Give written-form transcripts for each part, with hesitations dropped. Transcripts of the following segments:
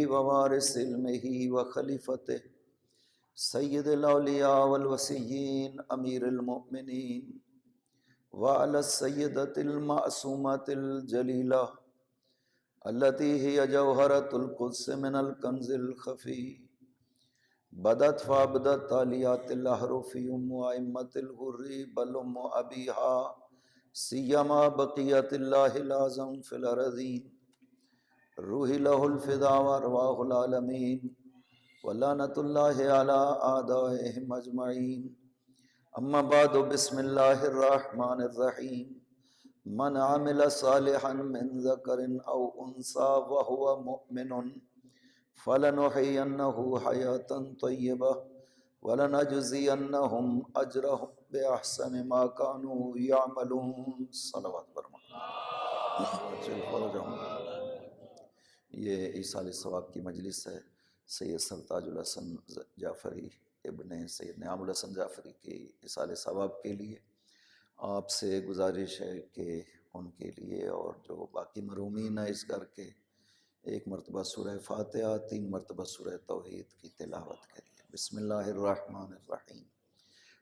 ووارث علمه وخليفته سيد الأولياء والوصيين أمير المؤمنين وعلى السيدة المعصومة الجليلة التي هي جوهرة القدس من الكنز الخفي بدت فابدت تاليات الأحرف أم أئمة الغر بل أم أبيها سيما بقية الله الأعظم في الأرضين روح له الفداء وأرواح العالمين ولعنة الله على أعدائهم أجمعين أما بعد بسم الله الرحمن الرحيم من عمل صالحا من ذكر أو أنثى وهو مؤمن فلنحيينه حياة طيبة ولنجزينهم أجرهم بأحسن ما كانوا يعملون صلوات برما یہ ایصال ثواب کی مجلس ہے سید سرتاج الحسن جعفری ابن سید نعام الحسن جعفری کی ایصال ثواب کے لیے آپ سے گزارش ہے کہ ان کے لیے اور جو باقی محرومین ہیں اس گھر کے ایک مرتبہ سورہ فاتحہ 3 مرتبہ سورہ توحید کی تلاوت کریے۔ بسم اللہ الرحمن الرحیم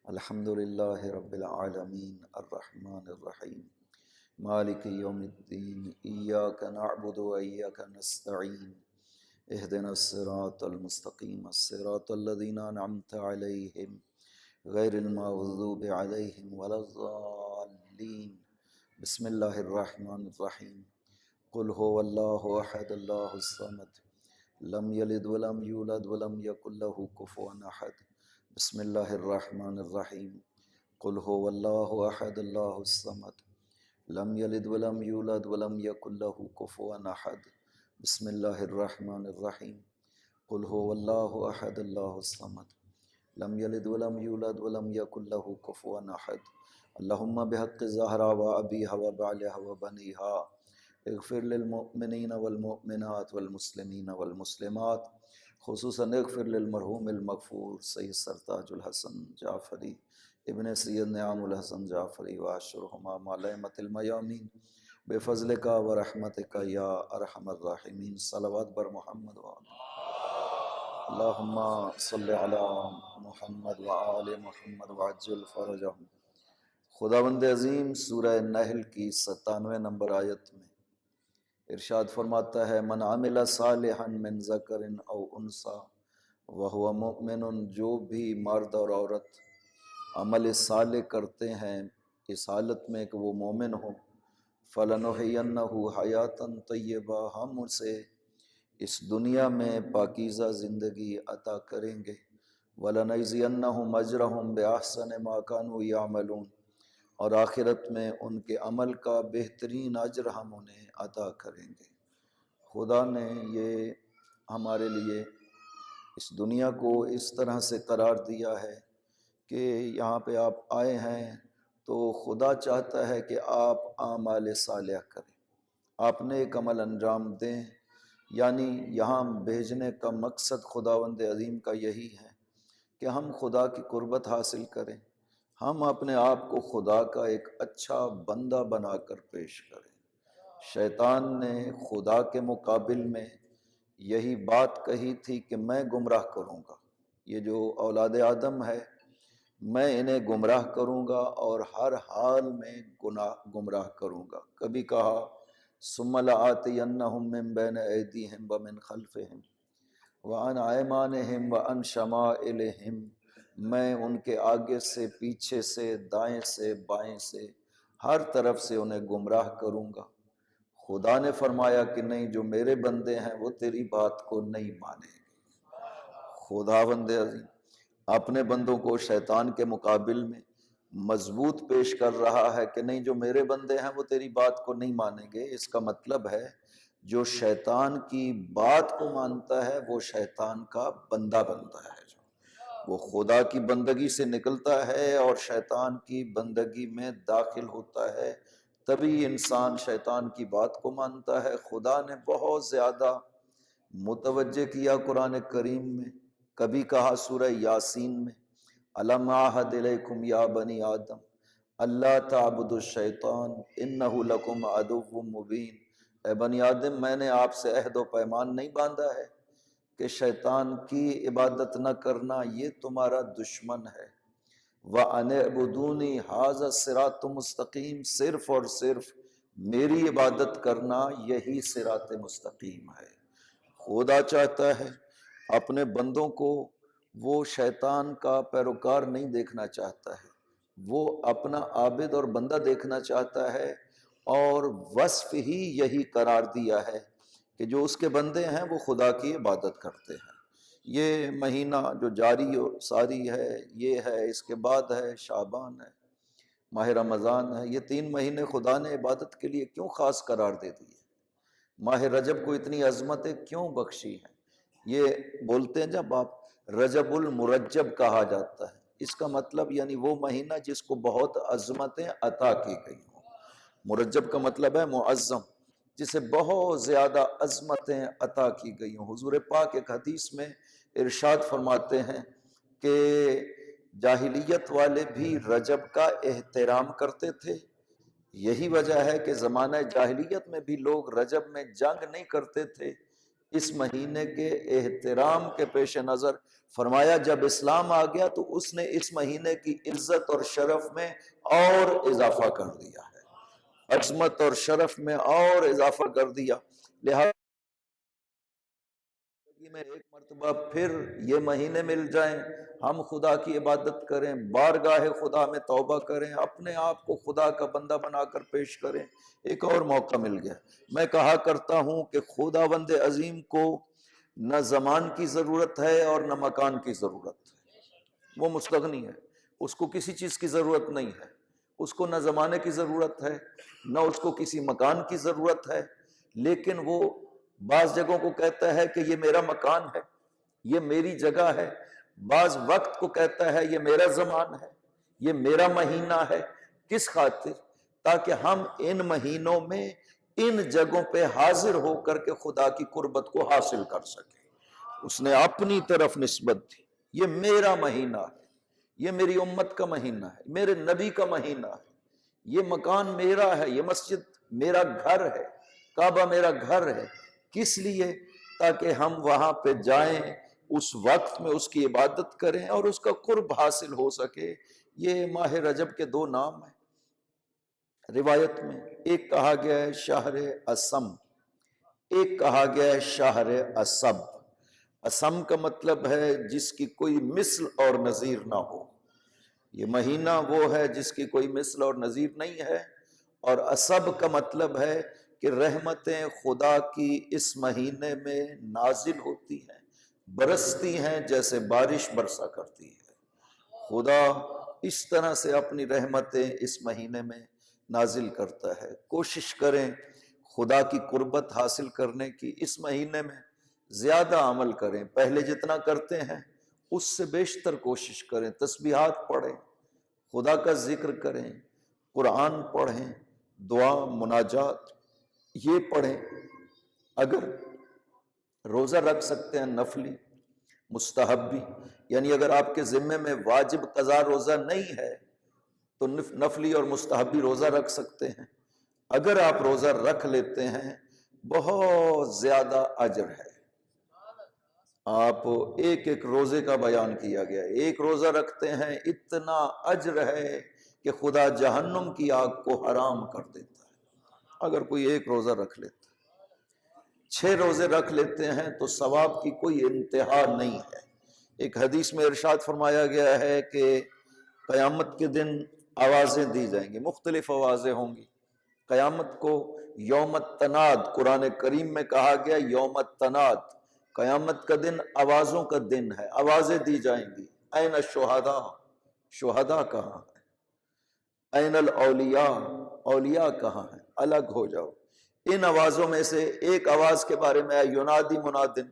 الحمد للہ رب العالمین الرحمن الرحیم مالک یوم الدین ایاک نعبد و ایاک نستعین اہدنا الصراط المستقیم الصراط الذین انعمت علیہم غیر المغضوب علیہم ولا الضالین بسم اللہ الرحمن الرحیم قل هو اللہ احد اللہ الصمد لم یلد ولم یولد ولم یکن له کفوا احد بسم اللہ الرحمن الرحیم قل هو اللہ احد اللہ الصمد لم یلد ولم یولد ولم یکن له کفوا احد بسم اللہ الرحمن الرحیم قل هو اللہ احد اللہ الصمد لم یلد ولم یولد ولم یکن له کفوا احد اللہم بحق الزہرا و ابیہا و بعلہا و بنیہا اغفر للمؤمنین والمؤمنات والمسلمین والمسلمات خصوصاً اغفر للمرحوم المغفور سید سرتاج الحسن جعفری ابن سید نعام الحسن جعفری واشرہما مع الائمۃ المیامین بفضلک ورحمتک یا ارحم الراحمین صلوات بر محمد اللہم صلی علی محمد وآل محمد وعجل فرجہم۔ خداوند عظیم سورہ نحل کی 97 نمبر آیت میں ارشاد فرماتا ہے من عمل صالحا من ذکر او انثی وہو مؤمن، جو بھی مرد اور عورت عمل صالح کرتے ہیں اس حالت میں کہ وہ مومن ہوں، فلنحینہ حیاتا طیبہ، ہم اسے اس دنیا میں پاکیزہ زندگی عطا کریں گے، ولنجزینہم اجرہم بأحسن ما کانوا یعملون، اور آخرت میں ان کے عمل کا بہترین اجر ہم انہیں عطا کریں گے۔ خدا نے یہ ہمارے لیے اس دنیا کو اس طرح سے قرار دیا ہے کہ یہاں پہ آپ آئے ہیں تو خدا چاہتا ہے کہ آپ اعمال صالح کریں، آپ نیک عمل انجام دیں، یعنی یہاں بھیجنے کا مقصد خداوند عظیم کا یہی ہے کہ ہم خدا کی قربت حاصل کریں، ہم اپنے آپ کو خدا کا ایک اچھا بندہ بنا کر پیش کریں۔ شیطان نے خدا کے مقابل میں یہی بات کہی تھی کہ میں گمراہ کروں گا، یہ جو اولاد آدم ہے میں انہیں گمراہ کروں گا اور ہر حال میں گمراہ کروں گا۔ کبھی کہا ثم لآتینہم من بین ایدیہم ومن خلفہم وعن ایمانہم وعن شمائلہم، میں ان کے آگے سے، پیچھے سے، دائیں سے، بائیں سے، ہر طرف سے انہیں گمراہ کروں گا۔ خدا نے فرمایا کہ نہیں، جو میرے بندے ہیں وہ تیری بات کو نہیں مانیں گے۔ خداوند عظیم اپنے بندوں کو شیطان کے مقابل میں مضبوط پیش کر رہا ہے کہ نہیں، جو میرے بندے ہیں وہ تیری بات کو نہیں مانیں گے۔ اس کا مطلب ہے جو شیطان کی بات کو مانتا ہے وہ شیطان کا بندہ بنتا ہے، وہ خدا کی بندگی سے نکلتا ہے اور شیطان کی بندگی میں داخل ہوتا ہے، تبھی انسان شیطان کی بات کو مانتا ہے۔ خدا نے بہت زیادہ متوجہ کیا قرآن کریم میں، کبھی کہا سورہ یاسین میں الم اعہد الیکم یا بنی آدم اللہ تعبدوا الشیطان انہ لکم عدو مبین اے بنی آدم میں نے آپ سے عہد و پیمان نہیں باندھا ہے کہ شیطان کی عبادت نہ کرنا یہ تمہارا دشمن ہے۔ وَأَنِ اعْبُدُونِي هَذَا الصِّرَاطُ مستقیم، صرف اور صرف میری عبادت کرنا یہی صراط مستقیم ہے۔ خدا چاہتا ہے اپنے بندوں کو، وہ شیطان کا پیروکار نہیں دیکھنا چاہتا ہے، وہ اپنا عابد اور بندہ دیکھنا چاہتا ہے، اور وصف ہی یہی قرار دیا ہے کہ جو اس کے بندے ہیں وہ خدا کی عبادت کرتے ہیں۔ یہ مہینہ جو جاری و ساری ہے یہ ہے، اس کے بعد ہے شعبان ہے، ماہ رمضان ہے۔ یہ 3 مہینے خدا نے عبادت کے لیے کیوں خاص قرار دے دیے؟ ماہ رجب کو اتنی عظمتیں کیوں بخشی ہیں؟ یہ بولتے ہیں جب آپ رجب المرجب کہا جاتا ہے، اس کا مطلب یعنی وہ مہینہ جس کو بہت عظمتیں عطا کی گئی ہوں۔ مرجب کا مطلب ہے معظم، جسے بہت زیادہ عظمتیں عطا کی گئی ہوں۔ حضور پاک ایک حدیث میں ارشاد فرماتے ہیں کہ جاہلیت والے بھی رجب کا احترام کرتے تھے، یہی وجہ ہے کہ زمانہ جاہلیت میں بھی لوگ رجب میں جنگ نہیں کرتے تھے۔ اس مہینے کے احترام کے پیش نظر فرمایا جب اسلام آ گیا تو اس نے اس مہینے کی عزت اور شرف میں اور اضافہ کر دیا ہے، عظمت اور شرف میں اور اضافہ کر دیا۔ لہذا زندگی میں ایک مرتبہ پھر یہ مہینے مل جائیں، ہم خدا کی عبادت کریں، بارگاہ خدا میں توبہ کریں، اپنے آپ کو خدا کا بندہ بنا کر پیش کریں، ایک اور موقع مل گیا۔ میں کہا کرتا ہوں کہ خداوند عظیم کو نہ زمان کی ضرورت ہے اور نہ مکان کی ضرورت ہے، وہ مستغنی ہے، اس کو کسی چیز کی ضرورت نہیں ہے، اس کو نہ زمانے کی ضرورت ہے نہ اس کو کسی مکان کی ضرورت ہے، لیکن وہ بعض جگہوں کو کہتا ہے کہ یہ میرا مکان ہے، یہ میری جگہ ہے، بعض وقت کو کہتا ہے یہ میرا زمان ہے، یہ میرا مہینہ ہے۔ کس خاطر؟ تاکہ ہم ان مہینوں میں ان جگہوں پہ حاضر ہو کر کے خدا کی قربت کو حاصل کر سکیں۔ اس نے اپنی طرف نسبت دی، یہ میرا مہینہ ہے، یہ میری امت کا مہینہ ہے، میرے نبی کا مہینہ ہے، یہ مکان میرا ہے، یہ مسجد میرا گھر ہے، کعبہ میرا گھر ہے۔ کس لیے؟ تاکہ ہم وہاں پہ جائیں، اس وقت میں اس کی عبادت کریں اور اس کا قرب حاصل ہو سکے۔ یہ ماہ رجب کے 2 نام ہیں روایت میں، ایک کہا گیا ہے شہر اسم، ایک کہا گیا ہے شہر اسب۔ اسم کا مطلب ہے جس کی کوئی مثل اور نظیر نہ ہو، یہ مہینہ وہ ہے جس کی کوئی مثل اور نظیر نہیں ہے، اور اسب کا مطلب ہے کہ رحمتیں خدا کی اس مہینے میں نازل ہوتی ہیں، برستی ہیں جیسے بارش برسا کرتی ہے۔ خدا اس طرح سے اپنی رحمتیں اس مہینے میں نازل کرتا ہے۔ کوشش کریں خدا کی قربت حاصل کرنے کی، اس مہینے میں زیادہ عمل کریں، پہلے جتنا کرتے ہیں اس سے بیشتر کوشش کریں، تسبیحات پڑھیں، خدا کا ذکر کریں، قرآن پڑھیں، دعا مناجات یہ پڑھیں۔ اگر روزہ رکھ سکتے ہیں نفلی مستحبی، یعنی اگر آپ کے ذمے میں واجب قضا روزہ نہیں ہے تو نفلی اور مستحبی روزہ رکھ سکتے ہیں۔ اگر آپ روزہ رکھ لیتے ہیں بہت زیادہ اجر ہے۔ آپ ایک ایک روزے کا بیان کیا گیا ہے، ایک روزہ رکھتے ہیں اتنا اجر ہے کہ خدا جہنم کی آگ کو حرام کر دیتا ہے اگر کوئی ایک روزہ رکھ لیتا ہے۔ 6 روزے رکھ لیتے ہیں تو ثواب کی کوئی انتہا نہیں ہے۔ ایک حدیث میں ارشاد فرمایا گیا ہے کہ قیامت کے دن آوازیں دی جائیں گی، مختلف آوازیں ہوں گی۔ قیامت کو یوم التناد قرآن کریم میں کہا گیا، یوم التناد، قیامت کا دن آوازوں کا دن ہے، آوازیں دی جائیں گی۔ این الشہداء، شہداء کہاں ہیں؟ این الاولیاء، اولیاء کہاں ہیں؟ الگ ہو جاؤ۔ ان آوازوں میں سے ایک آواز کے بارے میں ہے ینادی منادن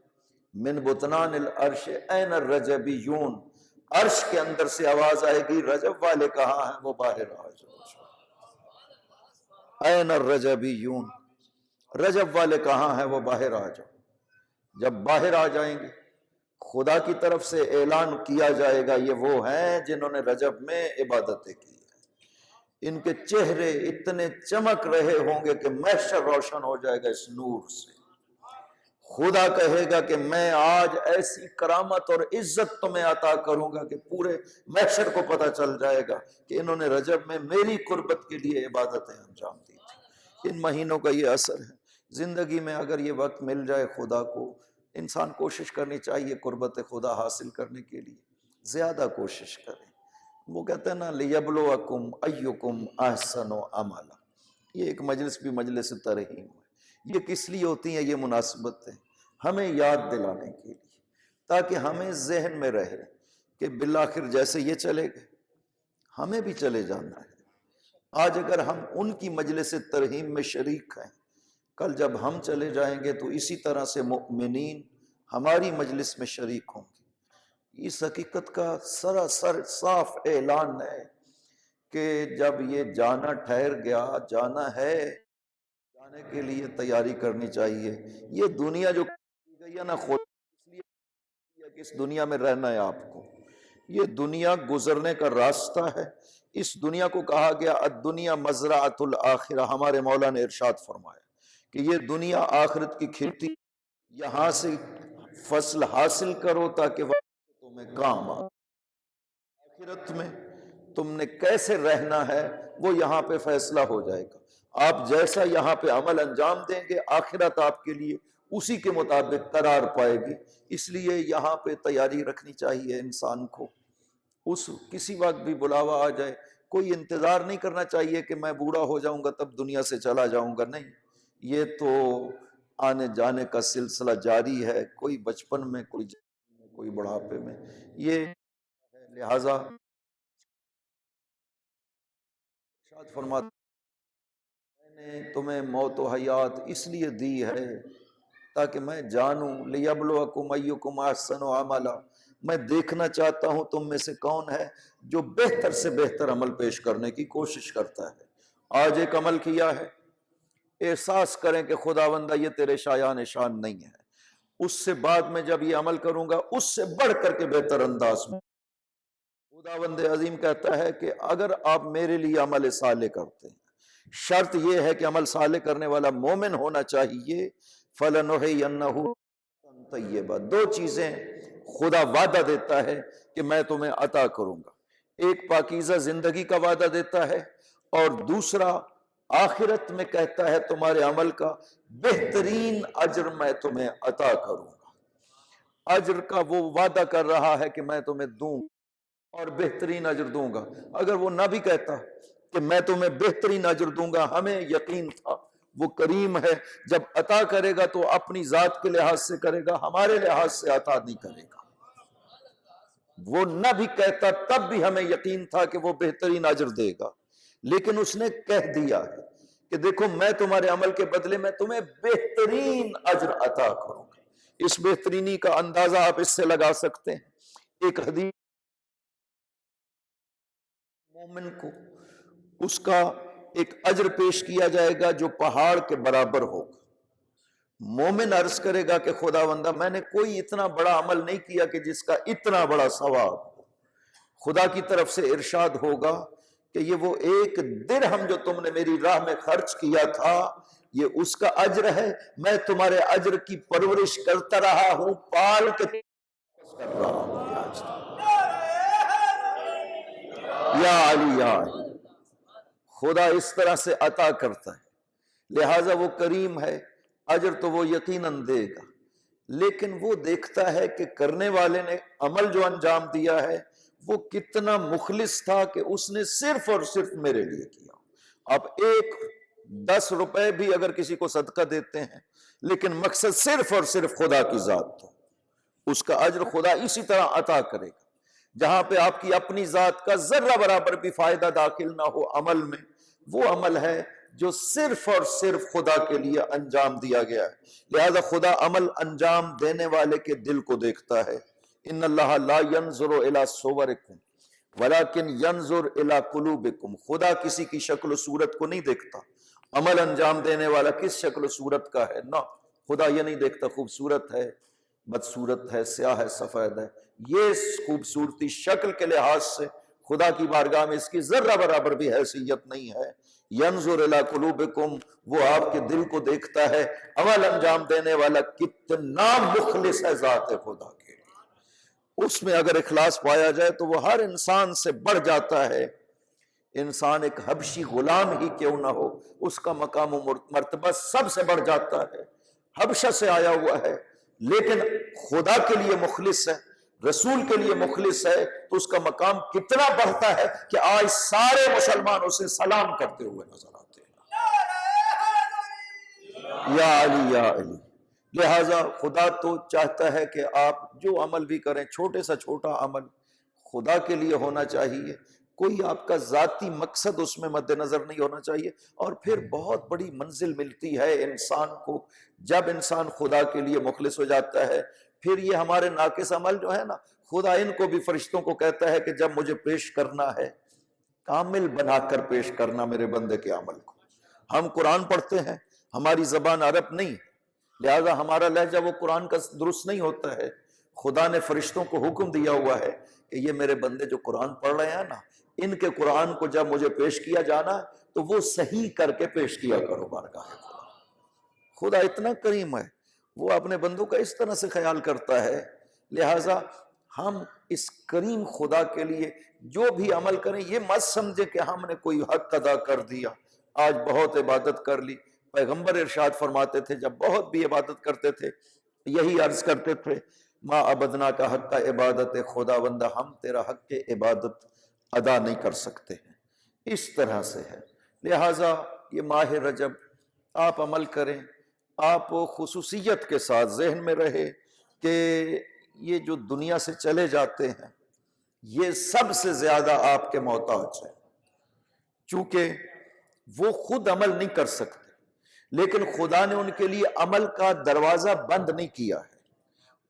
من بطنان العرش این الرجبیون، عرش کے اندر سے آواز آئے گی رجب والے کہاں ہیں؟ وہ باہر آ جاؤ۔ این الرجبیون، رجب والے کہاں ہیں؟ وہ باہر آ جاؤ۔ جب باہر آ جائیں گے خدا کی طرف سے اعلان کیا جائے گا یہ وہ ہیں جنہوں نے رجب میں عبادتیں کی ہیں۔ ان کے چہرے اتنے چمک رہے ہوں گے کہ محشر روشن ہو جائے گا اس نور سے۔ خدا کہے گا کہ میں آج ایسی کرامت اور عزت تمہیں عطا کروں گا کہ پورے محشر کو پتہ چل جائے گا کہ انہوں نے رجب میں میری قربت کے لیے عبادتیں انجام دی تھی۔ ان مہینوں کا یہ اثر ہے۔ زندگی میں اگر یہ وقت مل جائے خدا کو، انسان کوشش کرنی چاہیے قربت خدا حاصل کرنے کے لیے، زیادہ کوشش کریں۔ وہ کہتے ہیں نا لیبلوکم ایکم احسن عملا، یہ ایک مجلس بھی مجلس ترحیم ہے۔ یہ کس لیے ہوتی ہیں یہ مناسبتیں؟ ہمیں یاد دلانے کے لیے، تاکہ ہمیں ذہن میں رہے کہ بالآخر جیسے یہ چلے گئے ہمیں بھی چلے جانا ہے۔ آج اگر ہم ان کی مجلس ترحیم میں شریک ہیں، کل جب ہم چلے جائیں گے تو اسی طرح سے مؤمنین ہماری مجلس میں شریک ہوں گے۔ اس حقیقت کا سراسر صاف اعلان ہے کہ جب یہ جانا ٹھہر گیا، جانا ہے، جانے کے لیے تیاری کرنی چاہیے۔ یہ دنیا جو کی گئی ہے نا، خود اس لیے کہ اس دنیا میں رہنا ہے آپ کو، یہ دنیا گزرنے کا راستہ ہے۔ اس دنیا کو کہا گیا الدنیا مزرعۃ الآخرہ، ہمارے مولا نے ارشاد فرمایا کہ یہ دنیا آخرت کی کھیتی، یہاں سے فصل حاصل کرو تاکہ وقت تمہیں کام آ۔ آخرت میں تم نے کیسے رہنا ہے وہ یہاں پہ فیصلہ ہو جائے گا۔ آپ جیسا یہاں پہ عمل انجام دیں گے، آخرت آپ کے لیے اسی کے مطابق قرار پائے گی۔ اس لیے یہاں پہ تیاری رکھنی چاہیے انسان کو۔ اس کسی وقت بھی بلاوا آ جائے، کوئی انتظار نہیں کرنا چاہیے کہ میں بوڑھا ہو جاؤں گا تب دنیا سے چلا جاؤں گا، نہیں، یہ تو آنے جانے کا سلسلہ جاری ہے، کوئی بچپن میں، کوئی جوانی میں، کوئی بڑھاپے میں، یہ ہے۔ لہٰذا ارشاد فرماتا میں نے تمہیں موت و حیات اس لیے دی ہے تاکہ میں جانوں، لیبلوکم ایکم احسن عملا، میں دیکھنا چاہتا ہوں تم میں سے کون ہے جو بہتر سے بہتر عمل پیش کرنے کی کوشش کرتا ہے۔ آج ایک عمل کیا ہے، احساس کریں کہ خداوندہ یہ تیرے شایان شان نہیں ہے، اس سے بعد میں جب یہ عمل کروں گا اس سے بڑھ کر کے بہتر انداز میں۔ خداوند عظیم کہتا ہے کہ اگر آپ میرے لیے عمل صالح کرتے ہیں، شرط یہ ہے کہ عمل صالح کرنے والا مومن ہونا چاہیے۔ فَلَنُحْيِيَنَّهُ طیبہ، دو چیزیں خدا وعدہ دیتا ہے کہ میں تمہیں عطا کروں گا۔ ایک پاکیزہ زندگی کا وعدہ دیتا ہے، اور دوسرا آخرت میں کہتا ہے تمہارے عمل کا بہترین اجر میں تمہیں عطا کروں گا۔ اجر کا وہ وعدہ کر رہا ہے کہ میں تمہیں دوں اور بہترین اجر دوں گا۔ اگر وہ نہ بھی کہتا کہ میں تمہیں بہترین اجر دوں گا، ہمیں یقین تھا وہ کریم ہے، جب عطا کرے گا تو اپنی ذات کے لحاظ سے کرے گا، ہمارے لحاظ سے عطا نہیں کرے گا۔ وہ نہ بھی کہتا تب بھی ہمیں یقین تھا کہ وہ بہترین اجر دے گا، لیکن اس نے کہہ دیا ہے کہ دیکھو میں تمہارے عمل کے بدلے میں تمہیں بہترین اجر عطا کروں گا۔ اس بہترینی کا اندازہ آپ اس سے لگا سکتے ہیں۔ ایک حدیث، مومن کو اس کا ایک اجر پیش کیا جائے گا جو پہاڑ کے برابر ہوگا۔ مومن عرض کرے گا کہ خداوندہ میں نے کوئی اتنا بڑا عمل نہیں کیا کہ جس کا اتنا بڑا ثواب ہو۔ خدا کی طرف سے ارشاد ہوگا کہ یہ وہ ایک درہم جو تم نے میری راہ میں خرچ کیا تھا، یہ اس کا اجر ہے۔ میں تمہارے اجر کی پرورش کرتا رہا ہوں، پال کے کر رہا ہوں۔ یا علی یا علی، خدا اس طرح سے عطا کرتا ہے، لہٰذا وہ کریم ہے، اجر تو وہ یقیناً دے گا، لیکن وہ دیکھتا ہے کہ کرنے والے نے عمل جو انجام دیا ہے وہ کتنا مخلص تھا کہ اس نے صرف اور صرف میرے لیے کیا۔ اب 10 روپے بھی اگر کسی کو صدقہ دیتے ہیں لیکن مقصد صرف اور صرف خدا کی ذات تو اس کا اجر خدا اسی طرح عطا کرے گا۔ جہاں پہ آپ کی اپنی ذات کا ذرہ برابر بھی فائدہ داخل نہ ہو عمل میں، وہ عمل ہے جو صرف اور صرف خدا کے لیے انجام دیا گیا ہے۔ لہذا خدا عمل انجام دینے والے کے دل کو دیکھتا ہے۔ ان اللہ لا ينظر الى صورکم ولکن ينظر الى قلوبکم، خدا کسی کی شکل و صورت کو نہیں دیکھتا۔ عمل انجام دینے والا کس شکل و صورت کا ہے، نہ، خدا یہ نہیں دیکھتا خوبصورت ہے، بدصورت ہے، سیاہ ہے، سفید ہے۔ یہ خوبصورتی شکل کے لحاظ سے خدا کی بارگاہ میں اس کی ذرہ برابر بھی حیثیت نہیں ہے۔ ینظر الی قلوبکم، وہ آپ کے دل کو دیکھتا ہے۔ عمل انجام دینے والا کتنا مخلص ہے ذات خدا کے لیے، اس میں اگر اخلاص پایا جائے تو وہ ہر انسان سے بڑھ جاتا ہے۔ انسان ایک حبشی غلام ہی کیوں نہ ہو، اس کا مقام و مرتبہ سب سے بڑھ جاتا ہے۔ حبشہ سے آیا ہوا ہے لیکن خدا کے لیے مخلص ہے، رسول کے لیے مخلص ہے، تو اس کا مقام کتنا بڑھتا ہے کہ آج سارے مسلمان اسے سلام کرتے ہوئے نظر آتے ہیں، یا علی یا علی۔ لہٰذا خدا تو چاہتا ہے کہ آپ جو عمل بھی کریں، چھوٹے سا چھوٹا عمل خدا کے لیے ہونا چاہیے، کوئی آپ کا ذاتی مقصد اس میں مد نظر نہیں ہونا چاہیے۔ اور پھر بہت بڑی منزل ملتی ہے انسان کو جب انسان خدا کے لیے مخلص ہو جاتا ہے۔ پھر یہ ہمارے ناقص عمل جو ہے نا، خدا ان کو بھی فرشتوں کو کہتا ہے کہ جب مجھے پیش کرنا ہے، کامل بنا کر پیش کرنا میرے بندے کے عمل کو۔ ہم قرآن پڑھتے ہیں، ہماری زبان عرب نہیں، لہذا ہمارا لہجہ وہ قرآن کا درست نہیں ہوتا ہے۔ خدا نے فرشتوں کو حکم دیا ہوا ہے کہ یہ میرے بندے جو قرآن پڑھ رہے ہیں نا، ان کے قرآن کو جب مجھے پیش کیا جانا تو وہ صحیح کر کے پیش کیا کرو بارگاہ خدا۔ خدا اتنا کریم ہے، وہ اپنے بندوں کا اس طرح سے خیال کرتا ہے، لہٰذا ہم اس کریم خدا کے لیے جو بھی عمل کریں یہ مت سمجھے کہ ہم نے کوئی حق ادا کر دیا، آج بہت عبادت کر لی۔ پیغمبر ارشاد فرماتے تھے جب بہت بھی عبادت کرتے تھے یہی عرض کرتے تھے، ما عبدنا کا حق عبادت، خدا بندہ ہم تیرا حق عبادت ادا نہیں کر سکتے ہیں۔ اس طرح سے ہے، لہٰذا یہ ماہ رجب آپ عمل کریں، آپ خصوصیت کے ساتھ ذہن میں رہے کہ یہ جو دنیا سے چلے جاتے ہیں یہ سب سے زیادہ آپ کے محتاج ہیں، چونکہ وہ خود عمل نہیں کر سکتے، لیکن خدا نے ان کے لیے عمل کا دروازہ بند نہیں کیا ہے،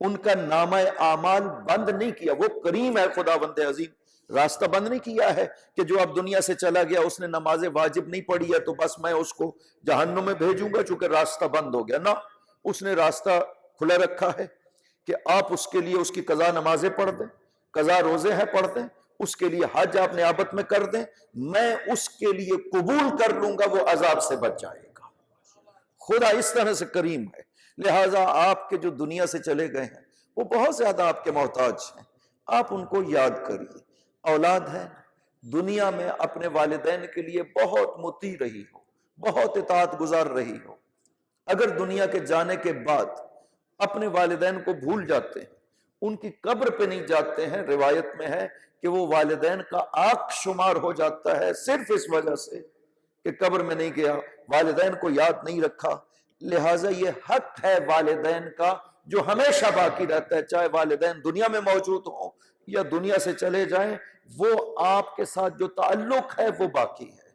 ان کا نامہ اعمال بند نہیں کیا۔ وہ کریم ہے خدا بند عظیم، راستہ بند نہیں کیا ہے کہ جو اب دنیا سے چلا گیا اس نے نماز واجب نہیں پڑھی ہے تو بس میں اس کو جہنم میں بھیجوں گا چونکہ راستہ بند ہو گیا۔ نہ، اس نے راستہ کھلا رکھا ہے کہ آپ اس کے لیے اس کی قضا نمازیں پڑھ دیں، قضا روزے ہیں پڑھ دیں، اس کے لیے حج آپ نیابت میں کر دیں، میں اس کے لیے قبول کر لوں گا، وہ عذاب سے بچ جائے گا۔ خدا اس طرح سے کریم ہے، لہٰذا آپ کے جو دنیا سے چلے گئے ہیں وہ بہت زیادہ آپ کے محتاج ہیں، آپ ان کو یاد کریے۔ اولاد ہے دنیا میں اپنے والدین کے لیے بہت مطیع رہی ہو، بہت اطاعت گزار رہی ہو، اگر دنیا کے جانے کے بعد اپنے والدین کو بھول جاتے ہیں، ان کی قبر پہ نہیں جاتے ہیں، روایت میں ہے کہ وہ والدین کا آنکھ شمار ہو جاتا ہے صرف اس وجہ سے کہ قبر میں نہیں گیا، والدین کو یاد نہیں رکھا۔ لہٰذا یہ حق ہے والدین کا جو ہمیشہ باقی رہتا ہے، چاہے والدین دنیا میں موجود ہوں یا دنیا سے چلے جائیں، وہ آپ کے ساتھ جو تعلق ہے وہ باقی ہے۔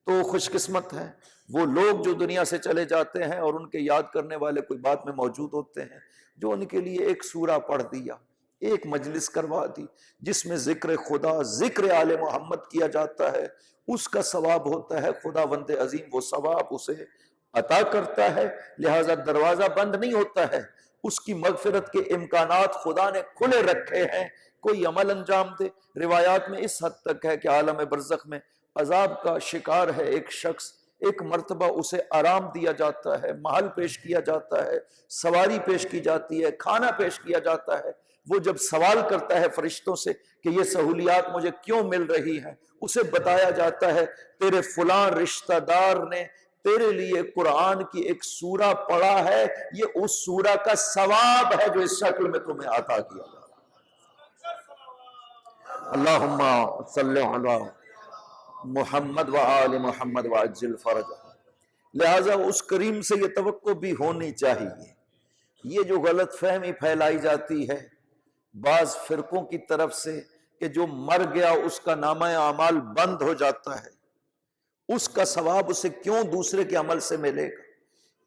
تو خوش قسمت ہیں وہ لوگ جو دنیا سے چلے جاتے ہیں اور ان کے یاد کرنے والے کوئی بات میں موجود ہوتے ہیں، جو ان کے لیے ایک سورہ پڑھ دیا، ایک مجلس کروا دی جس میں ذکر خدا، ذکر آل محمد کیا جاتا ہے، اس کا ثواب ہوتا ہے۔ خدا وند عظیم وہ ثواب اسے عطا کرتا ہے، لہٰذا دروازہ بند نہیں ہوتا ہے، اس کی مغفرت کے امکانات خدا نے کھلے رکھے ہیں، کوئی عمل انجام دے۔ روایات میں اس حد تک ہے کہ عالم برزخ میں عذاب کا شکار ہے ایک شخص، ایک مرتبہ اسے آرام دیا جاتا ہے، محل پیش کیا جاتا ہے، سواری پیش کی جاتی ہے، کھانا پیش کیا جاتا ہے، وہ جب سوال کرتا ہے فرشتوں سے کہ یہ سہولیات مجھے کیوں مل رہی ہیں، اسے بتایا جاتا ہے تیرے فلاں رشتہ دار نے تیرے لیے قرآن کی ایک سورہ پڑھا ہے، یہ اس سورہ کا ثواب ہے جو اس شکل میں تمہیں عطا کیا جاتا ہے۔ اللہم صلی علی محمد و آل محمد وعجل فرجہ۔ لہٰذا اس کریم سے یہ توقع بھی ہونی چاہیے۔ یہ جو غلط فہمی پھیلائی جاتی ہے بعض فرقوں کی طرف سے کہ جو مر گیا اس کا نامہ اعمال بند ہو جاتا ہے، اس کا ثواب اسے کیوں دوسرے کے عمل سے ملے گا؟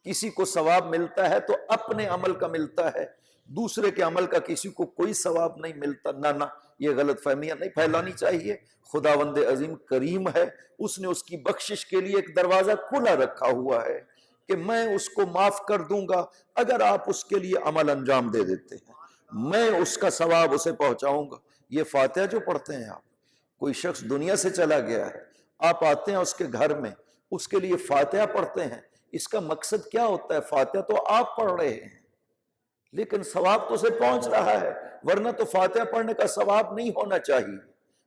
کسی کو ثواب ملتا ہے تو اپنے عمل کا ملتا ہے، دوسرے کے عمل کا کسی کو کوئی ثواب نہیں ملتا۔ نہ یہ غلط فہمیاں نہیں پھیلانی چاہیے۔ خداوند عظیم کریم ہے، اس نے اس کی بخشش کے لیے ایک دروازہ کھلا رکھا ہوا ہے کہ میں اس کو معاف کر دوں گا اگر آپ اس کے لیے عمل انجام دے دیتے ہیں، میں اس کا ثواب اسے پہنچاؤں گا۔ یہ فاتحہ جو پڑھتے ہیں آپ، کوئی شخص دنیا سے چلا گیا ہے، آپ آتے ہیں اس کے گھر میں، اس کے لیے فاتحہ پڑھتے ہیں، اس کا مقصد کیا ہوتا ہے؟ فاتحہ تو آپ پڑھ رہے ہیں لیکن ثواب تو اسے پہنچ رہا ہے، ورنہ تو فاتحہ پڑھنے کا ثواب نہیں ہونا چاہیے۔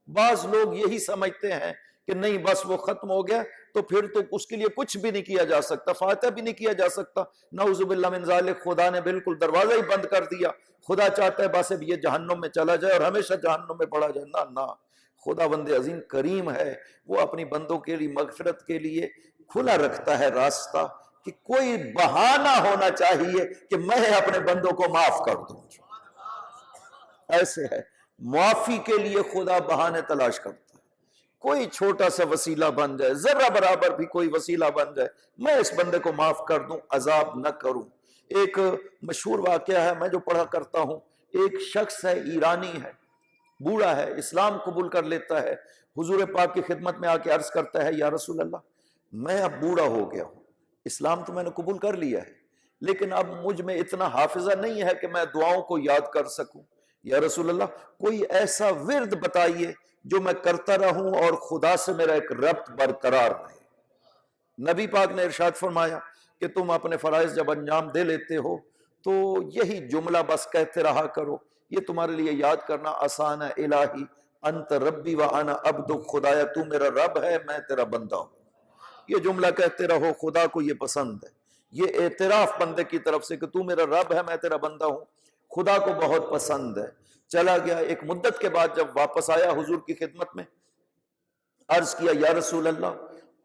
بعض لوگ یہی سمجھتے ہیں کہ نہیں بس وہ ختم ہو گیا تو پھر تو اس کے لیے کچھ بھی نہیں کیا جا سکتا، فاتحہ بھی نہیں کیا جا سکتا۔ نعوذ باللہ من ذالک، خدا نے بالکل دروازہ ہی بند کر دیا۔ خدا چاہتا ہے بس اب یہ جہنم میں چلا جائے اور ہمیشہ جہنم میں پڑا جائے، نہ، خدا بند عظیم کریم ہے، وہ اپنی بندوں کے لیے مغفرت کے لیے کھلا رکھتا ہے راستہ، کہ کوئی بہانہ ہونا چاہیے کہ میں اپنے بندوں کو معاف کر دوں۔ ایسے ہے، معافی کے لیے خدا بہانے تلاش کرتا ہے، کوئی چھوٹا سا وسیلہ بن جائے، ذرہ برابر بھی کوئی وسیلہ بن جائے، میں اس بندے کو معاف کر دوں، عذاب نہ کروں۔ ایک مشہور واقعہ ہے، میں جو پڑھا کرتا ہوں، ایک شخص ہے، ایرانی ہے، بوڑھا ہے، اسلام قبول کر لیتا ہے، حضور پاک کی خدمت میں آ کے عرض کرتا ہے، یا رسول اللہ میں اب بوڑھا ہو گیا ہوں، اسلام تو میں نے قبول کر لیا ہے لیکن اب مجھ میں اتنا حافظہ نہیں ہے کہ میں دعاؤں کو یاد کر سکوں، یا رسول اللہ کوئی ایسا ورد بتائیے جو میں کرتا رہوں اور خدا سے میرا ایک ربط برقرار رہے۔ نبی پاک نے ارشاد فرمایا کہ تم اپنے فرائض جب انجام دے لیتے ہو تو یہی جملہ بس کہتے رہا کرو، یہ تمہارے لیے یاد کرنا آسان ہے، الہی انت ربی وانا عبدک، خدایا تو میرا رب ہے میں تیرا بندہ ہوں۔ یہ جملہ کہتے رہو، خدا کو یہ پسند ہے، یہ اعتراف بندے کی طرف سے کہ تو میرا رب ہے میں تیرا بندہ ہوں، خدا کو بہت پسند ہے۔ چلا گیا، ایک مدت کے بعد جب واپس آیا حضور کی خدمت میں، عرض کیا یا رسول اللہ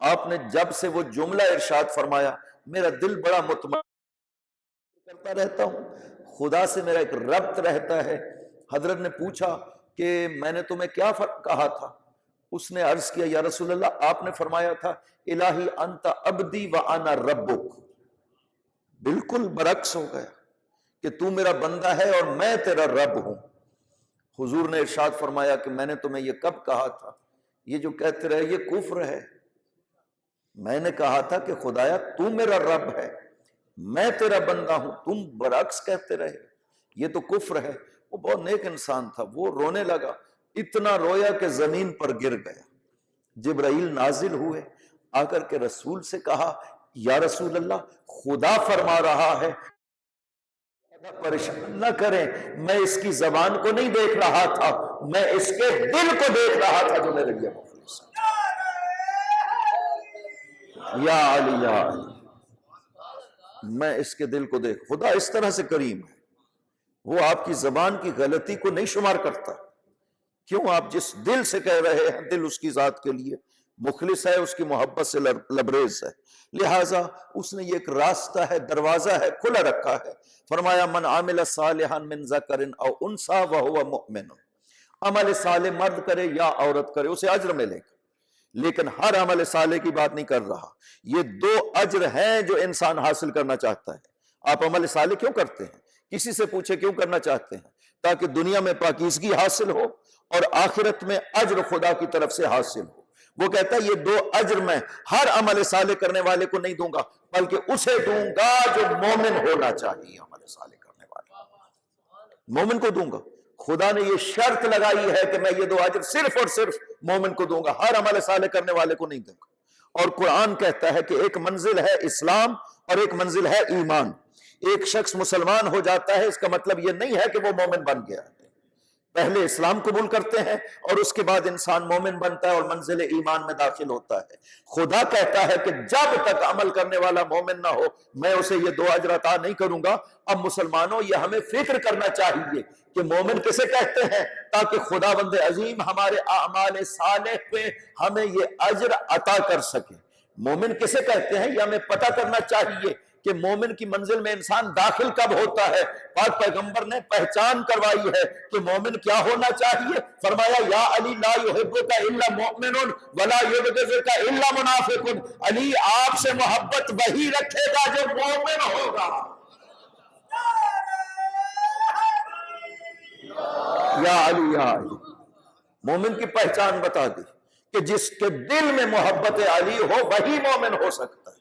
آپ نے جب سے وہ جملہ ارشاد فرمایا میرا دل بڑا مطمئن کرتا رہتا ہوں، خدا سے میرا ایک ربط رہتا ہے۔ حضرت نے پوچھا کہ میں نے تمہیں کیا کہا تھا؟ اس نے عرض کیا یا رسول اللہ آپ نے فرمایا تھا الہی انت عبدی وانا ربک، بالکل برعکس ہو گیا کہ تو میرا بندہ ہے اور میں تیرا رب ہوں۔ حضور نے ارشاد فرمایا کہ میں نے تمہیں یہ کب کہا تھا؟ یہ جو کہتے رہے یہ کفر ہے، میں نے کہا تھا کہ خدایا تو میرا رب ہے میں تیرا بندہ ہوں، تم برعکس کہتے رہے، یہ تو کفر ہے۔ وہ بہت نیک انسان تھا، وہ رونے لگا، اتنا رویا کہ زمین پر گر گیا۔ جبرائیل نازل ہوئے، آ کر کے رسول سے کہا یا رسول اللہ خدا فرما رہا ہے پریشان نہ کریں، میں اس کی زبان کو نہیں دیکھ رہا تھا، میں اس کے دل کو دیکھ رہا تھا جو میرے لیے مخلص ہے۔ یا علی یا علی، میں اس کے دل کو دیکھ، خدا اس طرح سے کریم ہے، وہ آپ کی زبان کی غلطی کو نہیں شمار کرتا۔ کیوں آپ جس دل سے کہہ رہے ہیں، دل اس کی ذات کے لیے مخلص ہے، اس کی محبت سے لبریز ہے، لہٰذا اس نے یہ ایک راستہ ہے، دروازہ ہے، کھلا رکھا ہے۔ فرمایا من عامل صالحا من ذکر او انثی وہو مؤمن، عمل صالح مرد کرے یا عورت کرے اسے اجر ملے گا، لیکن ہر عمل صالح کی بات نہیں کر رہا۔ یہ دو اجر ہیں جو انسان حاصل کرنا چاہتا ہے۔ آپ عمل صالح کیوں کرتے ہیں؟ کسی سے پوچھے کیوں کرنا چاہتے ہیں؟ تاکہ دنیا میں پاکیزگی حاصل ہو اور آخرت میں اجر خدا کی طرف سے حاصل ہو۔ وہ کہتا ہے یہ دو اجر میں ہر عمل صالح کرنے والے کو نہیں دوں گا، بلکہ اسے دوں گا جو مومن ہونا چاہیے، عمل صالح کرنے والے مومن کو دوں گا۔ خدا نے یہ شرط لگائی ہے کہ میں یہ دو اجر صرف اور صرف مومن کو دوں گا، ہر عمل صالح کرنے والے کو نہیں دوں گا۔ اور قرآن کہتا ہے کہ ایک منزل ہے اسلام اور ایک منزل ہے ایمان۔ ایک شخص مسلمان ہو جاتا ہے اس کا مطلب یہ نہیں ہے کہ وہ مومن بن گیا ہے، پہلے اسلام قبول کرتے ہیں اور اس کے بعد انسان مومن بنتا ہے اور منزل ایمان میں داخل ہوتا ہے۔ خدا کہتا ہے کہ جب تک عمل کرنے والا مومن نہ ہو میں اسے یہ دو اجر عطا نہیں کروں گا۔ اب مسلمانوں یہ ہمیں فکر کرنا چاہیے کہ مومن کسے کہتے ہیں، تاکہ خدا بند عظیم ہمارے اعمال صالح پہ ہمیں یہ اجر عطا کر سکے۔ مومن کسے کہتے ہیں یہ ہمیں پتہ کرنا چاہیے کہ مومن کی منزل میں انسان داخل کب ہوتا ہے۔ پاک پیغمبر نے پہچان کروائی ہے کہ مومن کیا ہونا چاہیے۔ فرمایا یا علی لا یحبک الا مؤمن ولا یبغضک الا منافق، علی آپ سے محبت وہی رکھے گا جو مومن ہوگا۔ یا علی یا علی، مومن کی پہچان بتا دی کہ جس کے دل میں محبت علی ہو وہی مومن ہو سکتا ہے۔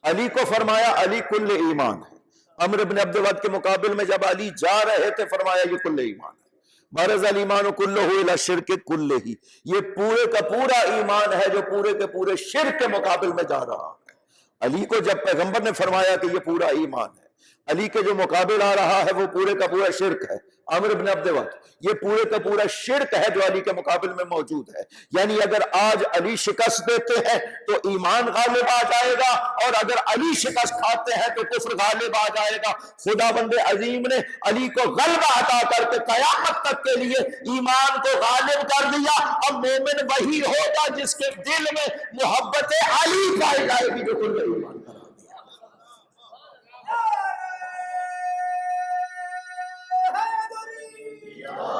علی کو فرمایا علی کل ایمان ہے۔ عمرو بن عبد الود کے مقابل میں جب علی جا رہے تھے فرمایا یہ کل ایمان ہے۔ برز الایمان کلہ الی الشرک کلہ، یہ پورے کا پورا ایمان ہے جو پورے کے پورے شرک کے مقابل میں جا رہا ہے۔ علی کو جب پیغمبر نے فرمایا کہ یہ پورا ایمان ہے، علی کے جو مقابل آ رہا ہے وہ پورے کا پورا شرک ہے۔ عامر بن عبد وقت، یہ پورے کا پورا شرک ہے جو علی کے مقابل میں موجود ہے۔ یعنی اگر آج علی شکست دیتے ہیں تو ایمان غالب آ جائے گا، اور اگر علی شکست کھاتے ہیں تو کفر غالب آ جائے گا۔ خداوند عظیم نے علی کو غلبہ عطا کر کے قیامت تک کے لیے ایمان کو غالب کر دیا۔ اب مومن وہی ہوگا جس کے دل میں محبت علی پائی جائے گی جو کل ایمان کرا دیا۔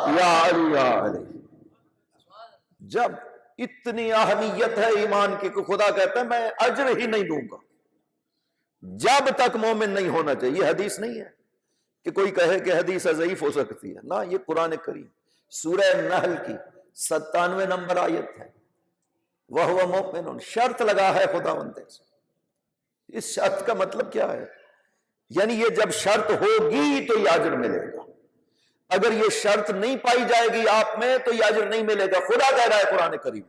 یا علی یا علی۔ جب اتنی اہمیت ہے ایمان کی کہ خدا کہتا ہے میں اجر ہی نہیں دوں گا جب تک مومن نہیں ہونا چاہیے۔ یہ حدیث نہیں ہے کہ کوئی کہے کہ حدیث ضعیف ہو سکتی ہے، نہ، یہ قرآن کریم سورہ نحل کی 97 نمبر آیت ہے۔ وَهُوَ مُؤْمِنٌ، شرط لگا ہے خداوند سے۔ اس شرط کا مطلب کیا ہے؟ یعنی یہ جب شرط ہوگی تو یہ اجر ملے گا، اگر یہ شرط نہیں پائی جائے گی آپ میں تو یہ اجر نہیں ملے گا۔ خدا کہہ رہا ہے قرآن کریم،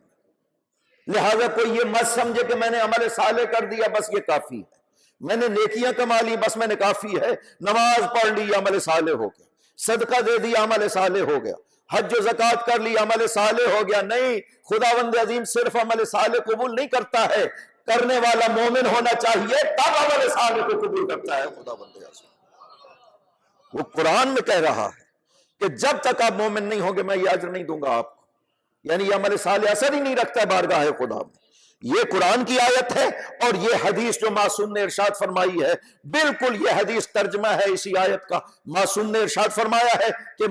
لہذا کوئی یہ مت سمجھے کہ میں نے عمل صالح کر دیا بس یہ کافی ہے، میں نے نیکیاں کما لی بس میں نے کافی ہے، نماز پڑھ لی عمل صالح ہو گیا، صدقہ دے دیا عمل صالح ہو گیا، حج و زکوٰۃ کر لی عمل صالح ہو گیا۔ نہیں، خداوند عظیم صرف عمل صالح قبول نہیں کرتا ہے، کرنے والا مومن ہونا چاہیے تب عمل صالح کو قبول کرتا ہے خداوند عظیم۔ وہ قرآن میں کہہ رہا ہے کہ جب تک آپ مومن نہیں ہوں گے میں یہ اجر نہیں دوں گا آپ کو، یعنی یہ عمل صالح اثر ہی نہیں رکھتا ہے بارگاہ خدا میں۔ یہ قرآن کی آیت ہے، اور یہ حدیث جو معصوم نے ارشاد فرمائی ہے بالکل یہ حدیث ترجمہ ہے اسی آیت کا۔ معصوم نے ارشاد فرمایا ہے کہ